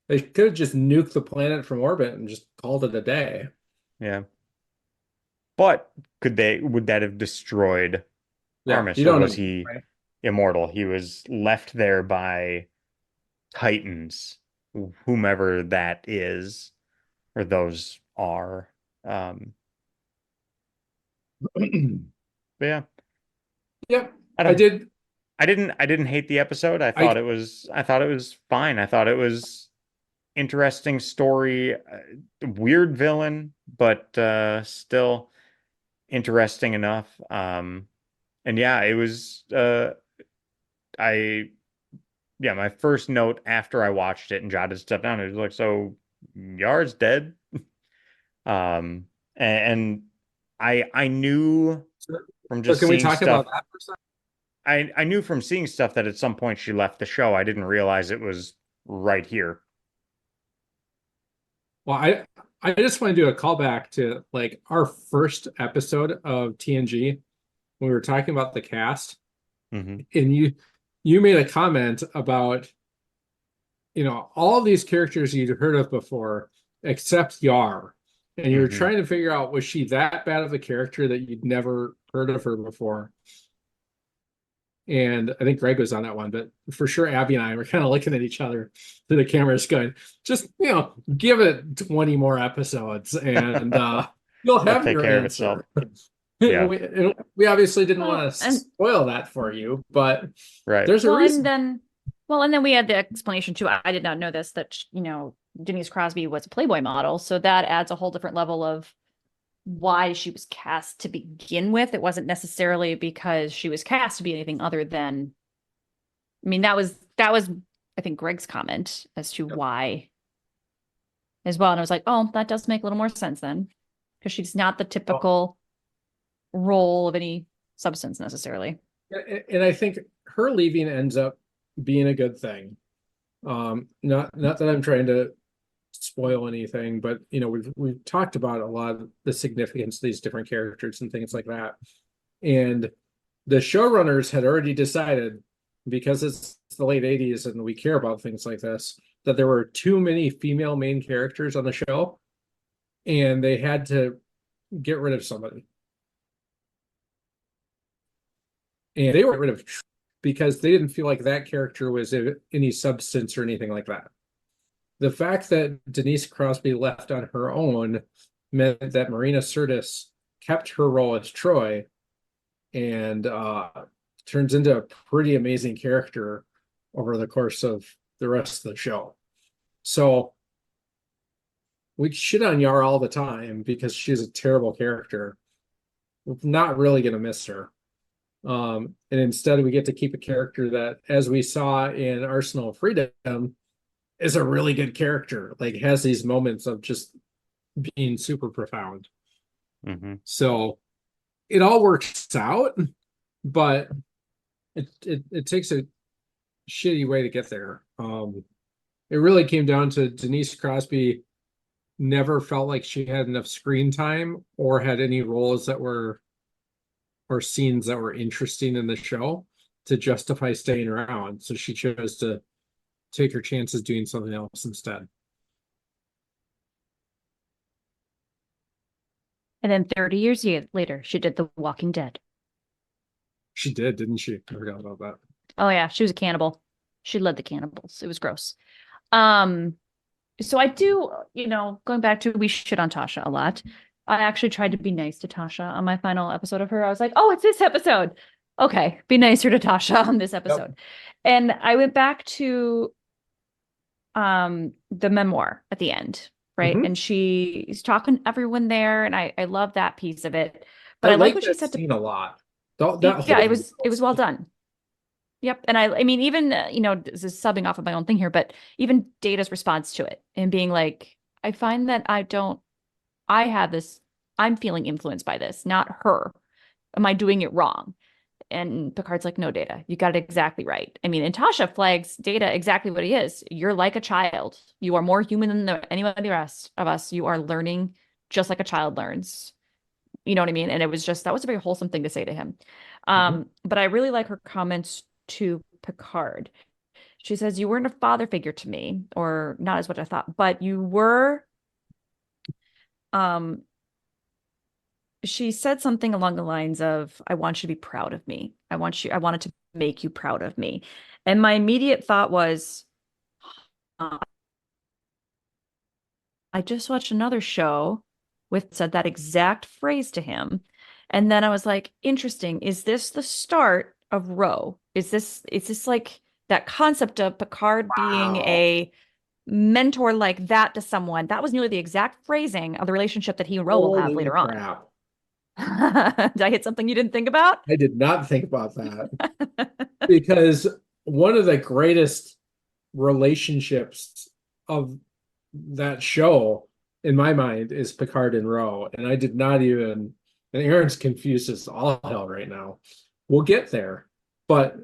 They could have just nuked the planet from orbit and just called it a day. Yeah. But would that have destroyed Yeah, you Armus, or don't was know, he right? immortal? He was left there by Titans, whomever that is, or those are. Um, but yeah, Yep, I I don't. did. I didn't hate the episode. I thought it was fine. I thought it was interesting story, weird villain, but still interesting enough. And yeah, it was I yeah, my first note after I watched it and jotted stuff down, it was like, so Yar's dead. And I knew from So just can we seeing talk about stuff. that for a second? I knew from seeing stuff that at some point she left the show. I didn't realize it was right here. Well, I just want to do a callback to like our first episode of TNG when we were talking about the cast, Hmm. and you made a comment about, you know, all of these characters you'd heard of before except Yar. And you were Hmm. trying to figure out, was she that bad of a character that you'd never heard of her before? And I think Greg was on that one, but for sure, Abby and I were kind of looking at each other through the cameras going, just, you know, give it 20 more episodes and you'll It'll have take your care of itself. answer. Yeah, We obviously didn't Well, want to and spoil that for you, but right. there's a well, and reason. then and then we had the explanation too. I did not know this, that you know, Denise Crosby was a Playboy model, so that adds a whole different level of why she was cast to begin with. It wasn't necessarily because she was cast to be anything other than, I mean, that was I think Greg's comment as to why as well. And I was like, oh, that does make a little more sense then, because she's not the typical role of any substance necessarily. And I think her leaving ends up being a good thing. Not that I'm trying to spoil anything, but you know, we've talked about a lot of the significance of these different characters and things like that. And the showrunners had already decided, because it's the late 80s and we care about things like this, that there were too many female main characters on the show, and they had to get rid of somebody. And they were rid of because they didn't feel like that character was any substance or anything like that. The fact that Denise Crosby left on her own meant that Marina Sirtis kept her role as Troy and turns into a pretty amazing character over the course of the rest of the show. So we shit on Yar all the time because she's a terrible character. We're not really going to miss her. And instead, we get to keep a character that, as we saw in Arsenal of Freedom, is a really good character. Like, has these moments of just being super profound. Hmm. So it all works out, but it takes a shitty way to get there. It really came down to Denise Crosby never felt like she had enough screen time or had any roles that were or scenes that were interesting in the show to justify staying around. So she chose to take her chances doing something else instead. And then 30 years later, she did The Walking Dead. She did, didn't she? I forgot about that. Oh yeah, she was a cannibal. She led the cannibals. It was gross. So I do, you know, going back to, we shit on Tasha a lot. I actually tried to be nice to Tasha on my final episode of her. I was like, oh, it's this episode. Okay, be nicer to Tasha on this episode. Yep. And I went back to the memoir at the end, right? Mm-hmm. And she's talking to everyone there, and I love that piece of it. But I like what she said to a lot. Yeah, it was well done. Yep. And I mean, even, you know, this is subbing off of my own thing here, but even Data's response to it and being like, I find that I'm feeling influenced by this, not her. Am I doing it wrong? And Picard's like, no, Data, you got it exactly right. I mean, and Tasha flags Data exactly what he is. You're like a child. You are more human than anybody the rest of us. You are learning just like a child learns. You know what I mean? And it was just, that was a very wholesome thing to say to him. But I really like her comments to Picard. She says, you weren't a father figure to me, or not as what I thought, but you were, she said something along the lines of, I want you to be proud of me. I wanted to make you proud of me. And my immediate thought was, I just watched another show with said that exact phrase to him. And then I was like, interesting. Is this the start of Ro? Is this like that concept of Picard being Wow. a mentor like that to someone? That was nearly the exact phrasing of the relationship that he and Ro will have Holy later on. crap. Did I hit something you didn't think about? I did not think about that because one of the greatest relationships of that show in my mind is Picard and Ro. And I did not even, and Aaron's confused as all hell right now. We'll get there. But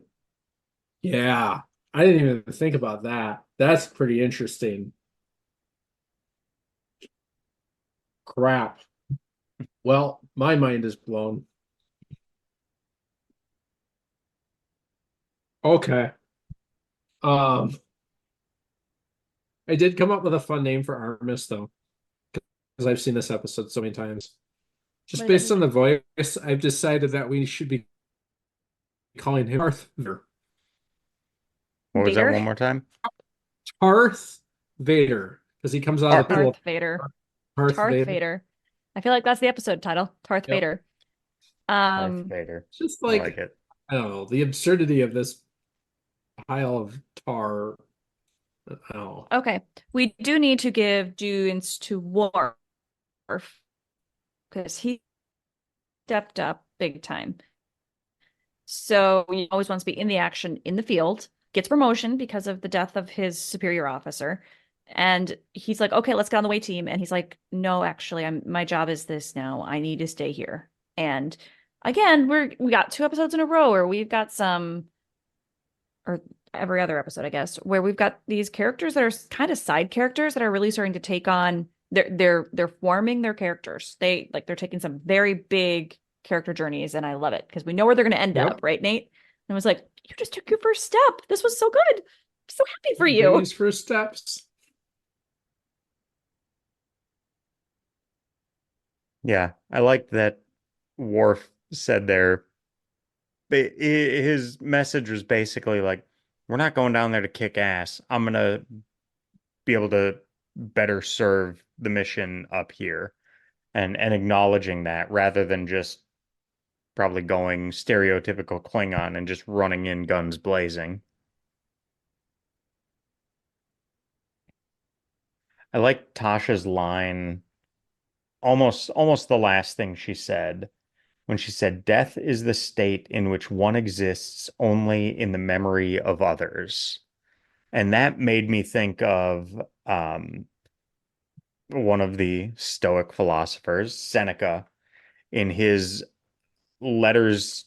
yeah, I didn't even think about that. That's pretty interesting. Crap. Well, my mind is blown. Okay. Um, I did come up with a fun name for Armus though, because I've seen this episode so many times. Just What does based that on mean? the voice, I've decided that we should be calling him Tarth Vader. What was that Vader? one more time? Tarth Vader, because he comes out of the Tar- pool. Tarth Vader. Tarth Tarth Vader. Vader. I feel like that's the episode title. Tarth Yep. Vader. Darth Vader. It's just I like like, it. I don't know, the absurdity of this pile of tar. Oh, Okay. We do need to give dunes to Worf because he stepped up big time. So he always wants to be in the action in the field, gets promotion because of the death of his superior officer. And he's like, okay, let's get on the way team. And he's like, no, actually, my job is this now. I need to stay here. And again, we got 2 episodes in a row where we've got some, or every other episode, I guess, where we've got these characters that are kind of side characters that are really starting to take on they're forming their characters. They're taking some very big character journeys, and I love it because we know where they're gonna end yep. up, right, Nate? And I was like, you just took your first step. This was so good. I'm so happy for you. Baby's first steps. Yeah, I like that Worf said there. His message was basically like, we're not going down there to kick ass. I'm gonna be able to better serve the mission up here and acknowledging that rather than just probably going stereotypical Klingon and just running in guns blazing. I like Tasha's line, almost the last thing she said when she said, "Death is the state in which one exists only in the memory of others." And that made me think of one of the Stoic philosophers, Seneca, in his letters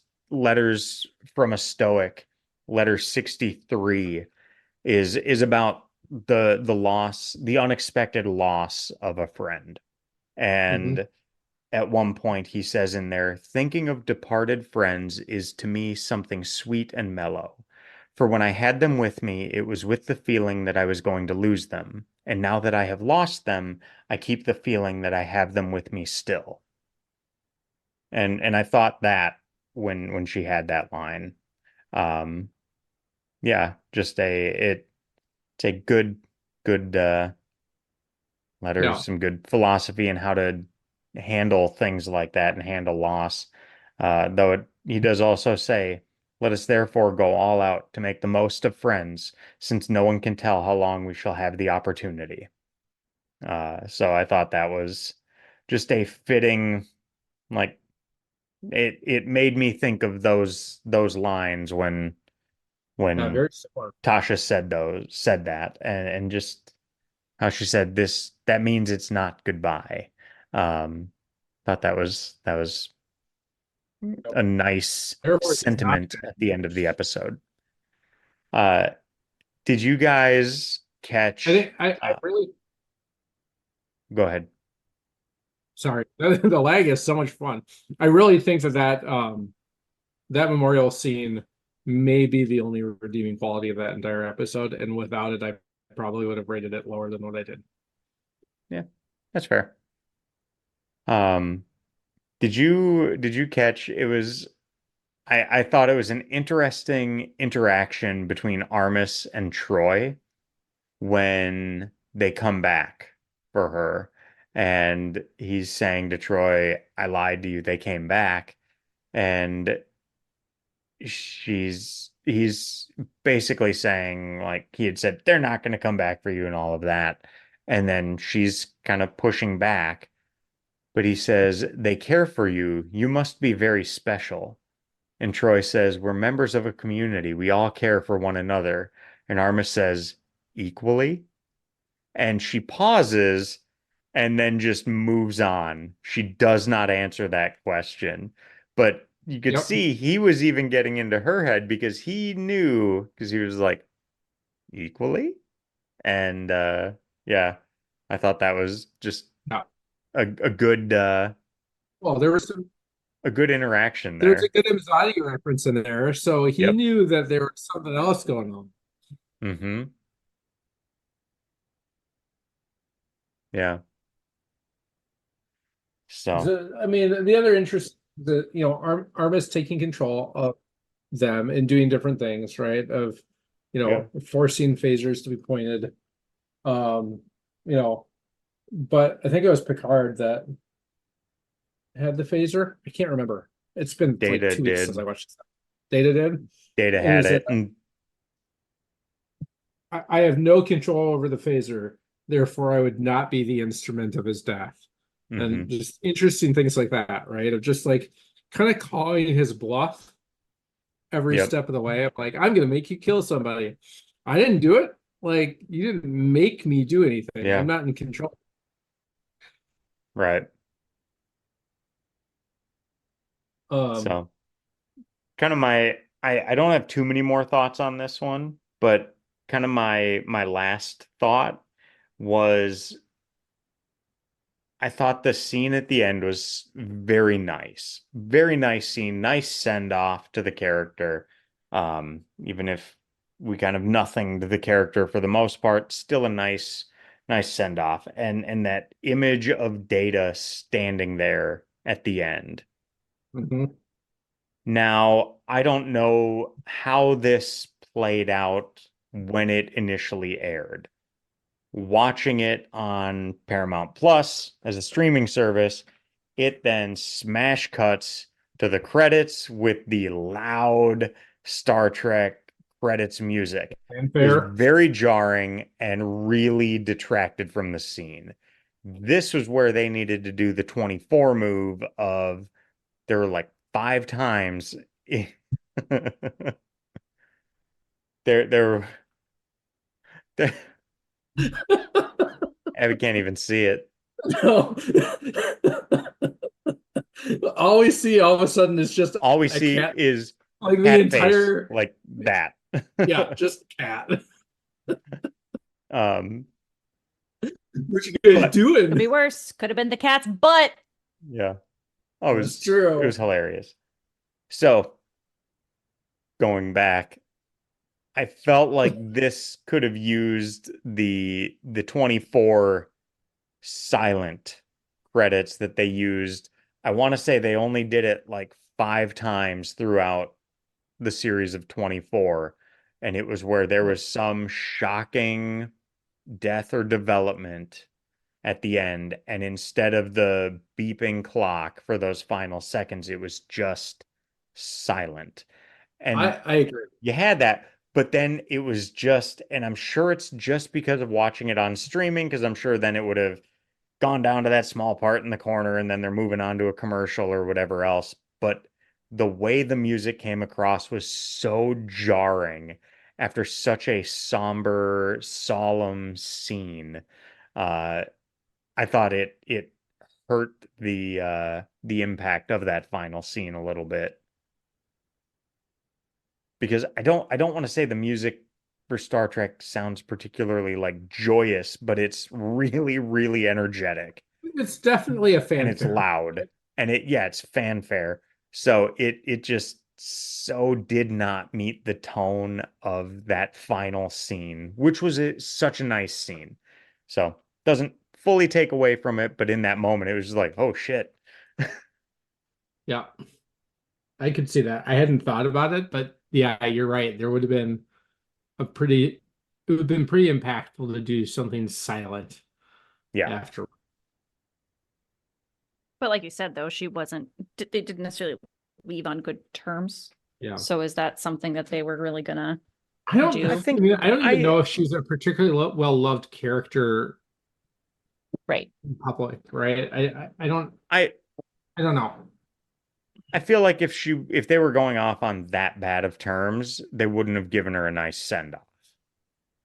from a Stoic, letter 63 is about the loss, the unexpected loss of a friend. Mhm. And at one point he says in there, thinking of departed friends is to me something sweet and mellow. For when I had them with me, it was with the feeling that I was going to lose them. And now that I have lost them, I keep the feeling that I have them with me still. And I thought that when she had that line. Um, yeah, just it's a good letters, Yeah. some good philosophy and how to handle things like that and handle loss. He does also say, let us therefore go all out to make the most of friends, since no one can tell how long we shall have the opportunity. So I thought that was just a fitting, like it made me think of those lines Yeah, when very similar. Tasha said that and just how she said this that means it's not goodbye. Um, thought that was Yep. a nice Therefore, it's not sentiment at the end of the episode. Uh, did you guys I catch? think I really Go ahead. sorry. The lag is so much fun. I really think that memorial scene may be the only redeeming quality of that entire episode, and without it, I probably would have rated it lower than what I did. Yeah, that's fair. Um, did you catch? It was I thought it was an interesting interaction between Armus and Troy when they come back for her. And he's saying to Troy, I lied to you, they came back. And he's basically saying, like, he had said they're not going to come back for you and all of that, and then she's kind of pushing back, but he says they care for you, you must be very special. And Troy says, we're members of a community, we all care for one another. And Armus says, equally. And she pauses and then just moves on. She does not answer that question. But you could Yep. see he was even getting into her head because he knew, because he was like, equally? And yeah, I thought that was just Yeah. a good Well, a good interaction there was a there. good Imzadi reference in there, so he Yep. knew that there was something else going on. Mm-hmm. Yeah. So, So, I mean, the other interest, Armis taking control of them and doing different things, right? Of, yeah. forcing phasers to be pointed. Um, you know, but I think it was Picard that had the phaser. I can't remember. It's been like Data 2 weeks since I did. watched this. Data did, Data and had is it? it. And I have no control over the phaser, therefore I would not be the instrument of his death. And hmm just interesting things like that, right? Of just like kind of calling his bluff every Yep. step of the way. I'm like, I'm gonna make you kill somebody. I didn't do it. Like, you didn't make me do anything. I'm Yeah. not in control. Right. Um, So kind of I don't have too many more thoughts on this one, but kind of my last thought was I thought the scene at the end was very nice. Very nice scene, nice send off to the character. Even if we kind of nothing to the character for the most part, still a nice send off. And that image of Data standing there at the end. mhm. Now, I don't know how this played out when it initially aired. Watching it on Paramount Plus as a streaming service, it then smash cuts to the credits with the loud Star Trek credits music. It was Fanfare. very jarring and really detracted from the scene. This was where they needed to do the 24 move of there were like five times there there I can't even see it. No. All we see all of a sudden is just All we a see cat. is Like the cat face entire, like that. yeah, just cat. um What you guys but Could be doing? worse. Could have been the cat's butt. yeah. Oh, That's it was true. hilarious. So going back, I felt like this could have used the 24 silent credits that they used. I want to say they only did it like five times throughout the series of 24. And it was where there was some shocking death or development at the end. And instead of the beeping clock for those final seconds, it was just silent. And I agree. you had that, but then it was just, and I'm sure it's just because of watching it on streaming, because I'm sure then it would have gone down to that small part in the corner and then they're moving on to a commercial or whatever else. But the way the music came across was so jarring after such a somber, solemn scene. Uh, I thought it hurt the impact of that final scene a little bit because I don't want to say the music for Star Trek sounds particularly like joyous, but it's really, really energetic It's definitely a and it's fanfare. loud and it's fanfare. So it just so did not meet the tone of that final scene, which was such a nice scene. So doesn't fully take away from it, but in that moment it was just like, oh shit. Yeah, I could see that. I hadn't thought about it, but yeah, you're right. There would have been a pretty, it would have been pretty impactful to do something silent Yeah. after. But like you said, though, she wasn't, they didn't necessarily leave on good terms. Yeah. So is that something that they were really gonna I don't. do? I think I don't even know if she's a particularly well-loved character Right. in public, right? I don't. I I don't know. I feel like if they were going off on that bad of terms, they wouldn't have given her a nice send off.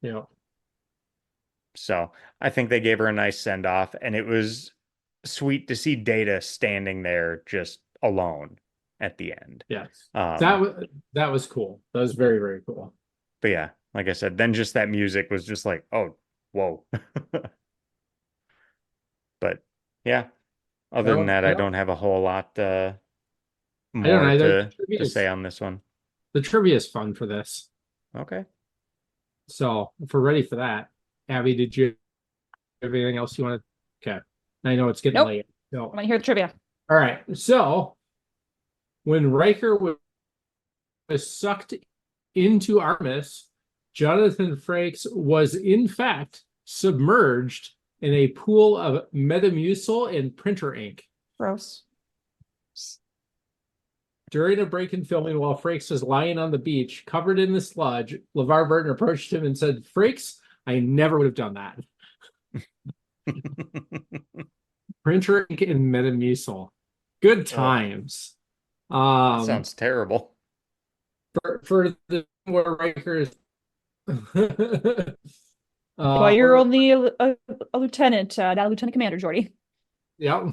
Yeah. So I think they gave her a nice send off, and it was sweet to see Data standing there just alone at the end. Yes. Um, That was cool. That was very, very cool. but yeah, like I said, then just that music was just like, oh, whoa. But yeah, other than that, I don't have a whole lot I don't more know. to say on this one. The trivia is fun for this. Okay. So if we're ready for that, Abby, did you have anything else you want to? Okay. I know it's getting Nope. late. I So, want to hear the trivia. all right. So when Riker was sucked into Armus, Jonathan Frakes was in fact submerged in a pool of Metamucil and printer ink. Gross. During a break in filming while Frakes was lying on the beach, covered in the sludge, LeVar Burton approached him and said, "Frakes, I never would have done that." Printer ink and Metamucil. Good times. Sounds terrible. For the where Riker Well, you're only a lieutenant, not a lieutenant commander, Geordi. Yeah.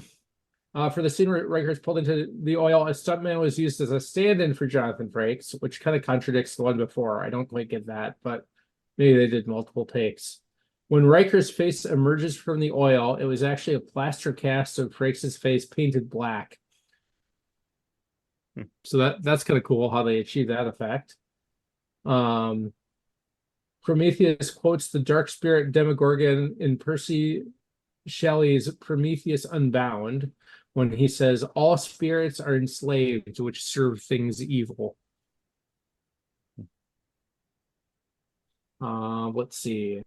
For the scene where Riker is pulled into the oil, a stuntman was used as a stand-in for Jonathan Frakes, which kind of contradicts the one before. I don't quite get that, but maybe they did multiple takes. When Riker's face emerges from the oil, it was actually a plaster cast of Frakes' face painted black. So that's kind of cool how they achieved that effect. Prometheus quotes the dark spirit Demogorgon in Percy Shelley's Prometheus Unbound when he says, "All spirits are enslaved, which serve things evil." Let's see.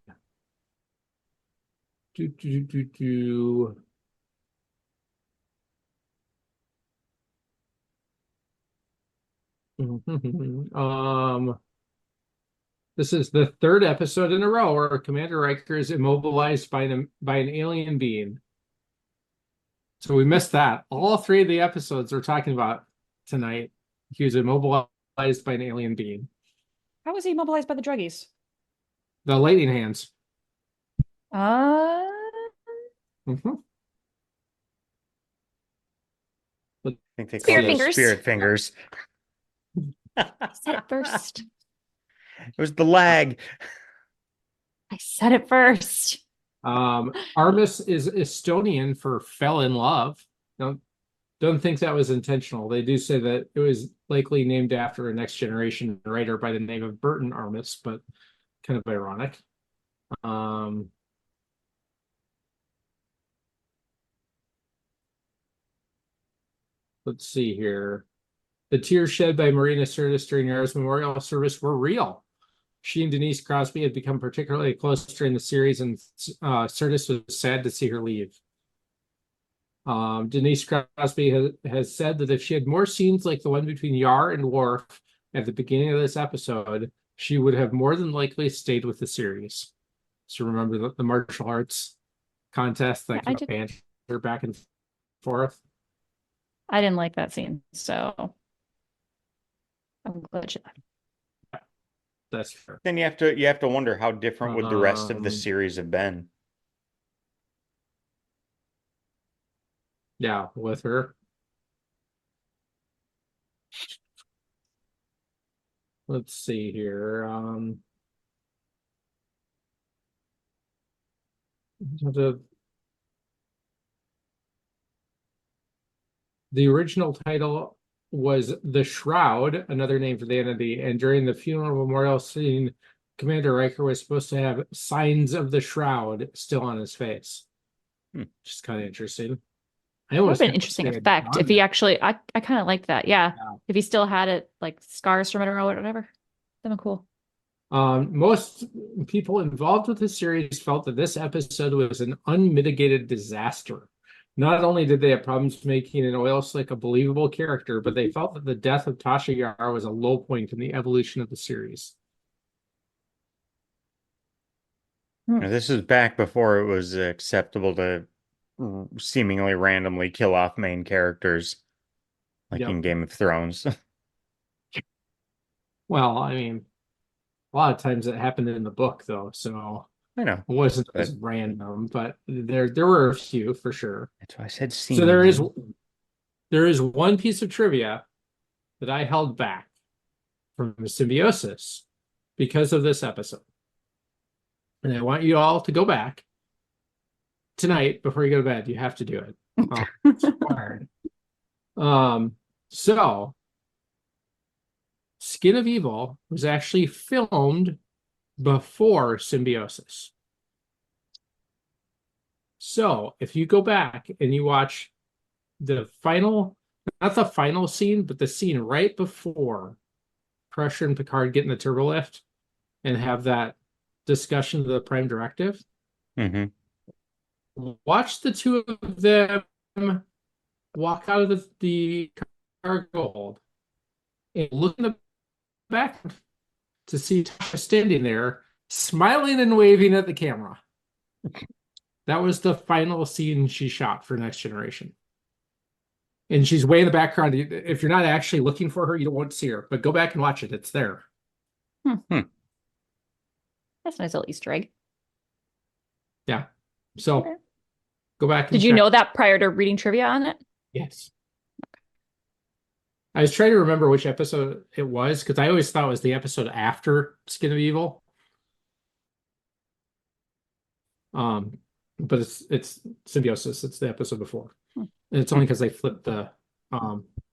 This is the third episode in a row where Commander Riker is immobilized by an alien being. So we missed that. All three of the episodes we're talking about tonight, he was immobilized by an alien being. How was he immobilized by the druggies? The lightning hands. Uh, Mhm. I think they call Spirit those fingers. spirit fingers. I said it first. It was the lag. I said it first. Armus is Estonian for fell in love. Don't think that was intentional. They do say that it was likely named after a Next Generation writer by the name of Burton Armus, but kind of ironic. Let's see here. The tears shed by Marina Sirtis during Yara's memorial service were real. She and Denise Crosby had become particularly close during the series, and Sirtis was sad to see her leave. Denise Crosby has said that if she had more scenes like the one between Yar and Worf at the beginning of this episode, she would have more than likely stayed with the series. So remember the martial arts contest that kind of banter back and forth. I didn't like that scene, so I'm glad you left. That's fair. Then you have to wonder how different would the rest of the series have been. Yeah, with her. Let's see here. The original title was The Shroud, another name for the entity, and during the funeral memorial scene, Commander Riker was supposed to have signs of the shroud still on his face. Which is kind of interesting. That would have been an interesting effect if he actually, I kind of liked that. Yeah. If he still had it, like scars from it or whatever. That'd be cool. Most people involved with the series felt that this episode was an unmitigated disaster. Not only did they have problems making an oil slick a believable character, but they felt that the death of Tasha Yar was a low point in the evolution of the series. Now, this is back before it was acceptable to seemingly randomly kill off main characters, like Yep. in Game of Thrones. Well, I mean, a lot of times it happened in the book, though, so I know. it wasn't But as random, but there were a few for sure. that's why I said So there is one piece of trivia that I held back from Symbiosis because of this episode. And I want you all to go back tonight before you go to bed. You have to do it. Oh, it's required. So Skin of Evil was actually filmed before Symbiosis. So if you go back and you watch the final, not the final scene, but the scene right before Crusher and Picard get in the turbo lift and have that discussion of the Prime Directive, watch the two of them walk out of the cargo hold and look in the back to see Tasha standing there, smiling and waving at the camera. That was the final scene she shot for Next Generation. And she's way in the background. If you're not actually looking for her, you won't see her. But go back and watch it. It's there. That's a nice little Easter egg. Yeah. So Okay. Go back and Did you check. know that prior to reading trivia on it? Yes. I was trying to remember which episode it was because I always thought it was the episode after Skin of Evil. But it's Symbiosis. It's the episode before. And it's only because they flipped the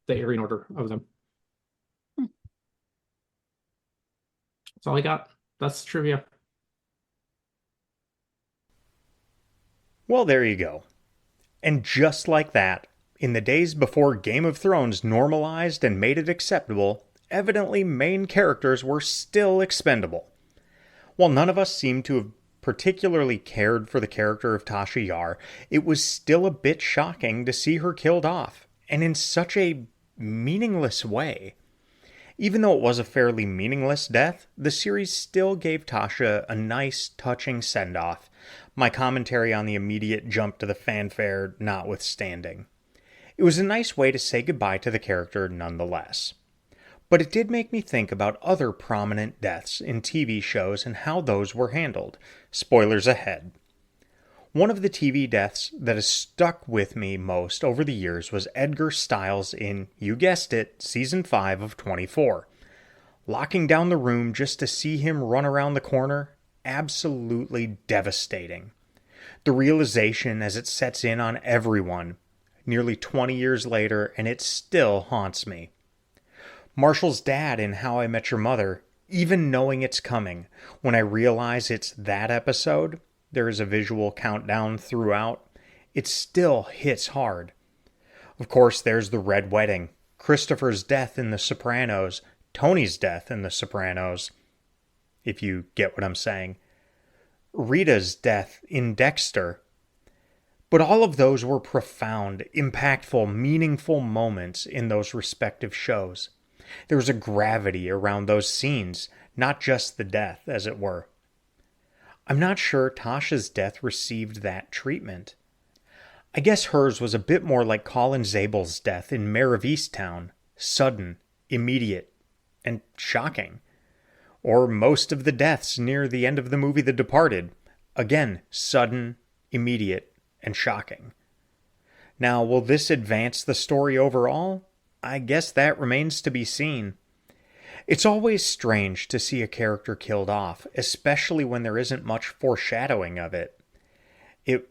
airing order of them. That's all I got. That's the trivia. Well, there you go. And just like that, in the days before Game of Thrones normalized and made it acceptable, evidently main characters were still expendable. While none of us seemed to have particularly cared for the character of Tasha Yar, it was still a bit shocking to see her killed off, and in such a meaningless way. Even though it was a fairly meaningless death, the series still gave Tasha a nice, touching send-off, my commentary on the immediate jump to the fanfare notwithstanding. It was a nice way to say goodbye to the character nonetheless. But it did make me think about other prominent deaths in TV shows and how those were handled. Spoilers ahead. One of the TV deaths that has stuck with me most over the years was Edgar Stiles in, you guessed it, Season 5 of 24. Locking down the room just to see him run around the corner, absolutely devastating. The realization as it sets in on everyone, nearly 20 years later, and it still haunts me. Marshall's dad in How I Met Your Mother, even knowing it's coming, when I realize it's that episode, there is a visual countdown throughout, it still hits hard. Of course, there's the Red Wedding, Christopher's death in The Sopranos, Tony's death in The Sopranos, if you get what I'm saying, Rita's death in Dexter. But all of those were profound, impactful, meaningful moments in those respective shows. There was a gravity around those scenes, not just the death, as it were. I'm not sure Tasha's death received that treatment. I guess hers was a bit more like Colin Zabel's death in Mare of Easttown, sudden, immediate, and shocking. Or most of the deaths near the end of the movie The Departed, again, sudden, immediate, and shocking. Now, will this advance the story overall? I guess that remains to be seen. It's always strange to see a character killed off, especially when there isn't much foreshadowing of it. It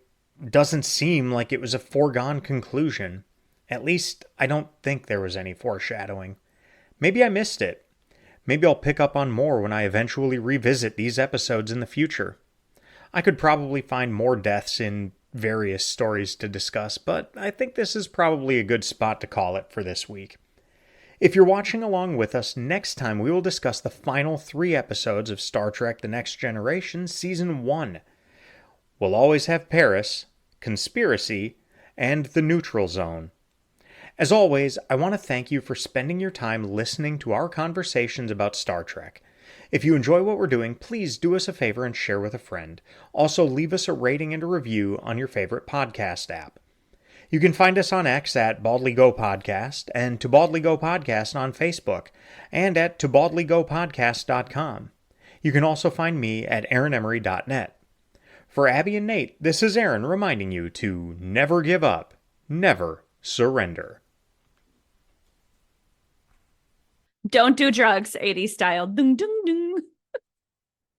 doesn't seem like it was a foregone conclusion. At least, I don't think there was any foreshadowing. Maybe I missed it. Maybe I'll pick up on more when I eventually revisit these episodes in the future. I could probably find more deaths in various stories to discuss, but I think this is probably a good spot to call it for this week. If you're watching along with us, next time we will discuss the final 3 episodes of Star Trek The Next Generation Season 1. We'll always have Paris, Conspiracy, and the neutral zone. As always, I want to thank you for spending your time listening to our conversations about Star Trek. If you enjoy what we're doing, please do us a favor and share with a friend. Also, leave us a rating and a review on your favorite podcast app. You can find us on X at Baldly Go Podcast and To Baldly Go Podcast on Facebook and at ToBaldlyGoPodcast.com. You can also find me at AaronEmery.net. For Abby and Nate, this is Aaron reminding you to never give up, never surrender. Don't do drugs, 80s style. Dung, dung, dung.